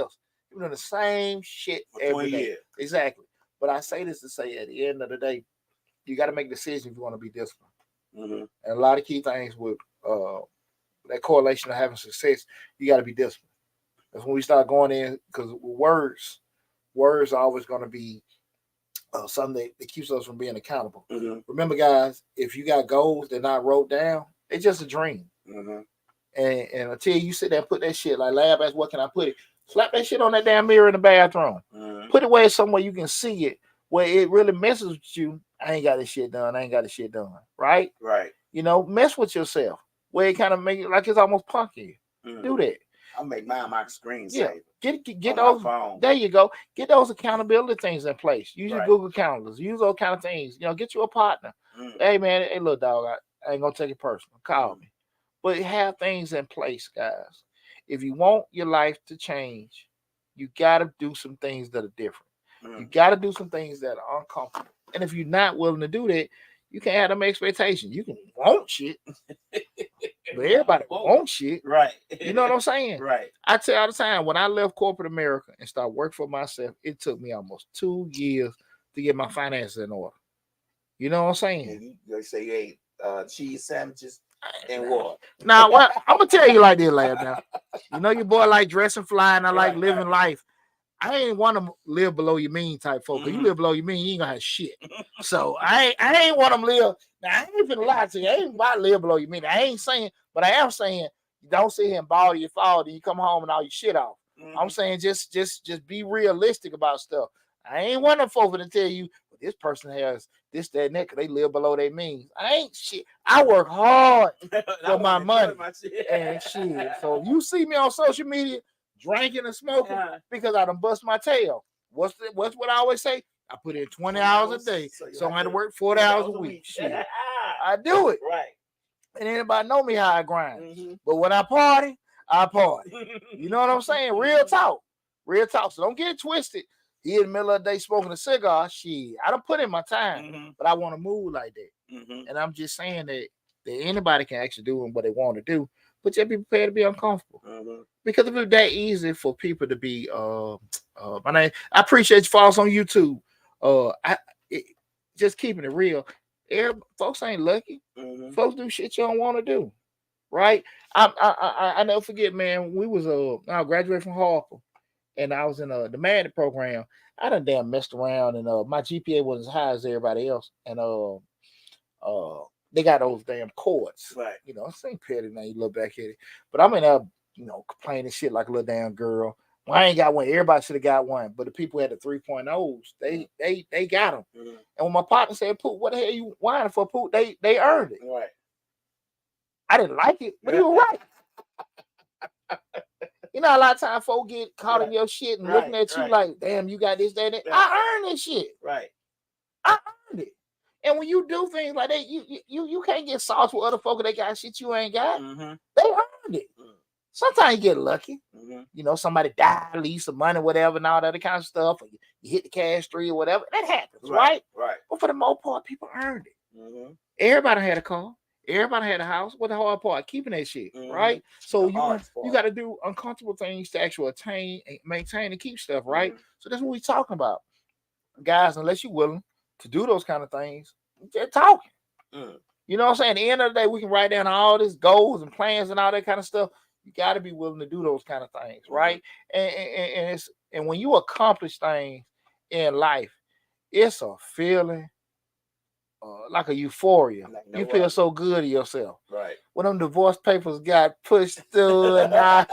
[SPEAKER 1] You're doing the same shit every day. Exactly. But I say this to say, at the end of the day, you got to make decisions if you want to be disciplined. And a lot of key things with that correlation of having success, you got to be disciplined. That's when we start going in, because words are always going to be something that keeps us from being accountable. Remember, guys, if you got goals that not wrote down, it's just a dream. And until you sit there and put that shit, like lab, as what can I put it? Slap that shit on that damn mirror in the bathroom. Put it where it's somewhere you can see it, where it really messes with you. I ain't got this shit done. Right? Right. Mess with yourself where it kind of make it like it's almost punky. Do that.
[SPEAKER 2] I'll make mine my screensaver.
[SPEAKER 1] Get those. There you go. Get those accountability things in place. Use your Google calendars. Use those kind of things. Get you a partner. Hey man, hey little dog, I ain't gonna take it personal. Call me. But have things in place, guys. If you want your life to change, you gotta do some things that are different. You gotta do some things that are uncomfortable. And if you're not willing to do that, you can't have them expectations. You can want shit, but everybody wants shit.
[SPEAKER 2] Right.
[SPEAKER 1] You know what I'm saying?
[SPEAKER 2] Right.
[SPEAKER 1] I tell you all the time, when I left corporate America and started working for myself, it took me almost 2 years to get my finances in order. You know what I'm saying?
[SPEAKER 2] You say you ate cheese sandwiches and water.
[SPEAKER 1] Now, I'm going to tell you like this, lad. Now, your boy like dressing fly, and I like living life. I ain't want to live below your mean type folk. You live below your mean, you ain't gonna have shit. So I ain't want them live. Now I ain't finna lie to you. I ain't about to live below your mean. I ain't saying, but I am saying, don't sit here and ball your fall. Then you come home and all your shit off. I'm saying just be realistic about stuff. I ain't want them folk to tell you, well, this person has this, that, and that, because they live below their means. I ain't shit. I work hard for my money and shit. So you see me on social media drinking and smoking because I done bust my tail. What's what I always say? I put in 20 hours a day, so I had to work 40 hours a week. Shit. I do it. Right. And anybody know me how I grind. But when I party, I party. You know what I'm saying? Real talk. Real talk. So don't get it twisted. He in the middle of the day smoking a cigar. Shit. I done put in my time, but I want to move like that. And I'm just saying that that anybody can actually do what they want to do, but just be prepared to be uncomfortable.
[SPEAKER 2] Mhm.
[SPEAKER 1] Because if it's that easy for people to be, my name, I appreciate you follow us on YouTube. It, just keeping it real. Folks ain't lucky.
[SPEAKER 2] Mhm.
[SPEAKER 1] Folks do shit you don't want to do, right? I never forget, man. We was I graduated from Harper, and I was in the Madden program. I done damn messed around, and my GPA wasn't as high as everybody else, and they got those damn cords.
[SPEAKER 2] Right.
[SPEAKER 1] You know, it's ain't petty now. You look back at it, but I'm in there, complaining shit like a little damn girl. Well, I ain't got one. Everybody should have got one, but the people who had the 3.0s, they got them.
[SPEAKER 2] Mhm.
[SPEAKER 1] And when my partner said, "Poot, what the hell you whining for, Poot?" They earned it.
[SPEAKER 2] Right.
[SPEAKER 1] I didn't like it, but he was right. You know, a lot of times folks get caught in your shit and looking at you like, damn, you got this, that. I earned this shit.
[SPEAKER 2] Right.
[SPEAKER 1] I earned it. And when you do things like that, you can't get sauce with other folks that got shit you ain't got.
[SPEAKER 2] Mm-hmm.
[SPEAKER 1] They earned it. Mm-hmm. Sometimes you get lucky.
[SPEAKER 2] Mm-hmm.
[SPEAKER 1] You know, somebody died, leave some money, whatever, and all that other kind of stuff. Or you hit the cash tree or whatever. That happens, right?
[SPEAKER 2] Right.
[SPEAKER 1] But for the most part, people earned it.
[SPEAKER 2] Mm-hmm.
[SPEAKER 1] Everybody had a car. Everybody had a house. What the hard part? Keeping that shit, right? So you got to do uncomfortable things to actually attain and maintain and keep stuff, right? Mm-hmm. So that's what we're talking about. Guys, unless you're willing to do those kind of things, just talking. Mm. You know what I'm saying? At the end of the day, we can write down all these goals and plans and all that kind of stuff. You got to be willing to do those kind of things, right? And when you accomplish things in life, it's a feeling like a euphoria. You feel so good of yourself.
[SPEAKER 2] Right.
[SPEAKER 1] When them divorce papers got pushed through and yes,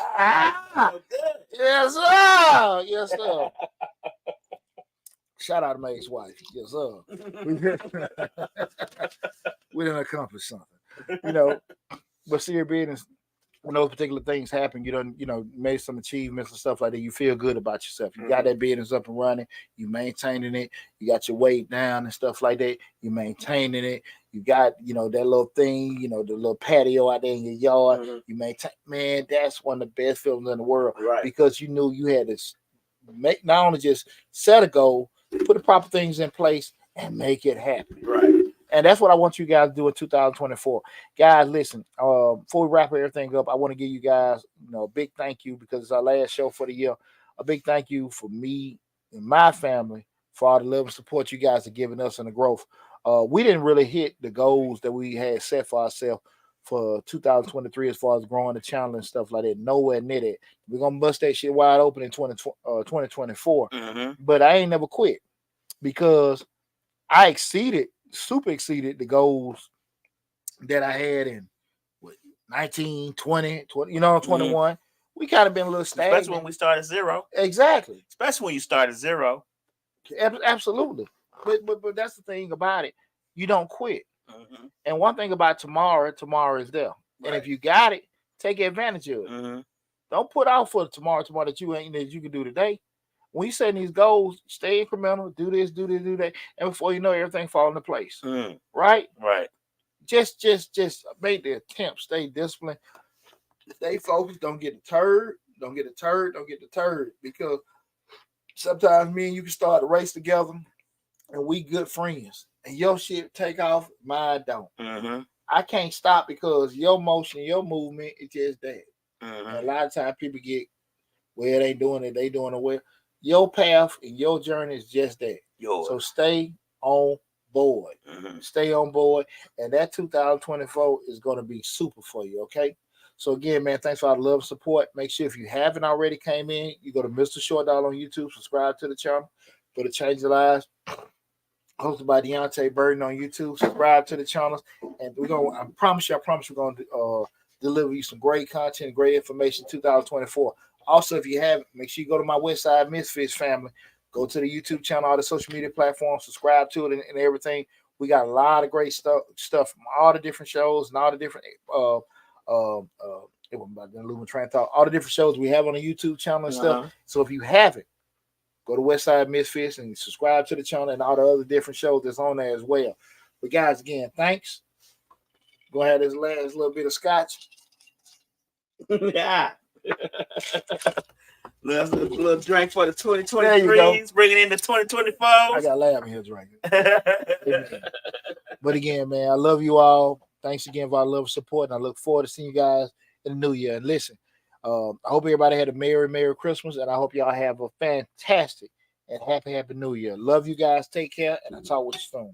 [SPEAKER 1] sir. Yes, sir. Shout out to my ex-wife. Yes, sir. We done accomplished something. You know, but see your business, when those particular things happen, you done, made some achievements and stuff like that. You feel good about yourself. You got that business up and running. You maintaining it. You got your weight down and stuff like that. You maintaining it. You got, that little thing, the little patio out there in your yard. Mm-hmm. You maintain, man, that's one of the best feelings in the world.
[SPEAKER 2] Right.
[SPEAKER 1] Because you knew you had to make, not only just set a goal, put the proper things in place and make it happen.
[SPEAKER 2] Right.
[SPEAKER 1] And that's what I want you guys to do in 2024. Guys, listen, before we wrap everything up, I want to give you guys, a big thank you because it's our last show for the year. A big thank you for me and my family for all the love and support you guys are giving us and the growth. We didn't really hit the goals that we had set for ourselves for 2023 as far as growing the channel and stuff like that. Nowhere near that. We're going to bust that shit wide open in 2024. Mm-hmm. But I ain't never quit because I super exceeded the goals that I had in 19, 20, 21. Mm-hmm. We kind of been a little stagnant.
[SPEAKER 2] Especially when we started zero.
[SPEAKER 1] Exactly.
[SPEAKER 2] Especially when you started zero.
[SPEAKER 1] Absolutely. But that's the thing about it. You don't quit. Mm-hmm. And one thing about tomorrow is there. Right. And if you got it, take advantage of it. Mm-hmm. Don't put out for tomorrow that you can do today. When you set these goals, stay incremental, do this, do that, and before you know, everything fall into place. Mm. Right?
[SPEAKER 2] Right.
[SPEAKER 1] Just make the attempt, stay disciplined, stay focused, don't get deterred, because sometimes me and you can start a race together and we good friends. And your shit take off, mine don't. Mm-hmm. I can't stop because your motion, your movement is just that. Mm-hmm. And a lot of times people get, well, they doing it well. Your path and your journey is just that. So stay on board. Mm-hmm. Stay on board. And that 2024 is going to be super for you, okay? So again, man, thanks for all the love and support. Make sure if you haven't already came in, you go to Mr. Short Dollar on YouTube, subscribe to the channel, go to Change Your Lives, hosted by Deontay Burden on YouTube. Subscribe to the channels. And I promise you, we're going to deliver you some great content, great information in 2024. Also, if you haven't, make sure you go to my Westside Misfits family. Go to the YouTube channel, all the social media platforms, subscribe to it and everything. We got a lot of great stuff from all the different shows and all the different all the different shows we have on the YouTube channel and stuff. So if you haven't, go to Westside Misfits and subscribe to the channel and all the other different shows that's on there as well. But guys, again, thanks. Go ahead, this last little bit of scotch.
[SPEAKER 2] Yeah. little drink for the 2023s, bringing in the 2024s.
[SPEAKER 1] I got lab in here drinking. But again, man, I love you all. Thanks again for our love and support, and I look forward to seeing you guys in the new year. And listen, I hope everybody had a Merry Christmas, and I hope y'all have a fantastic and happy New Year. Love you guys. Take care, and I'll talk with you soon.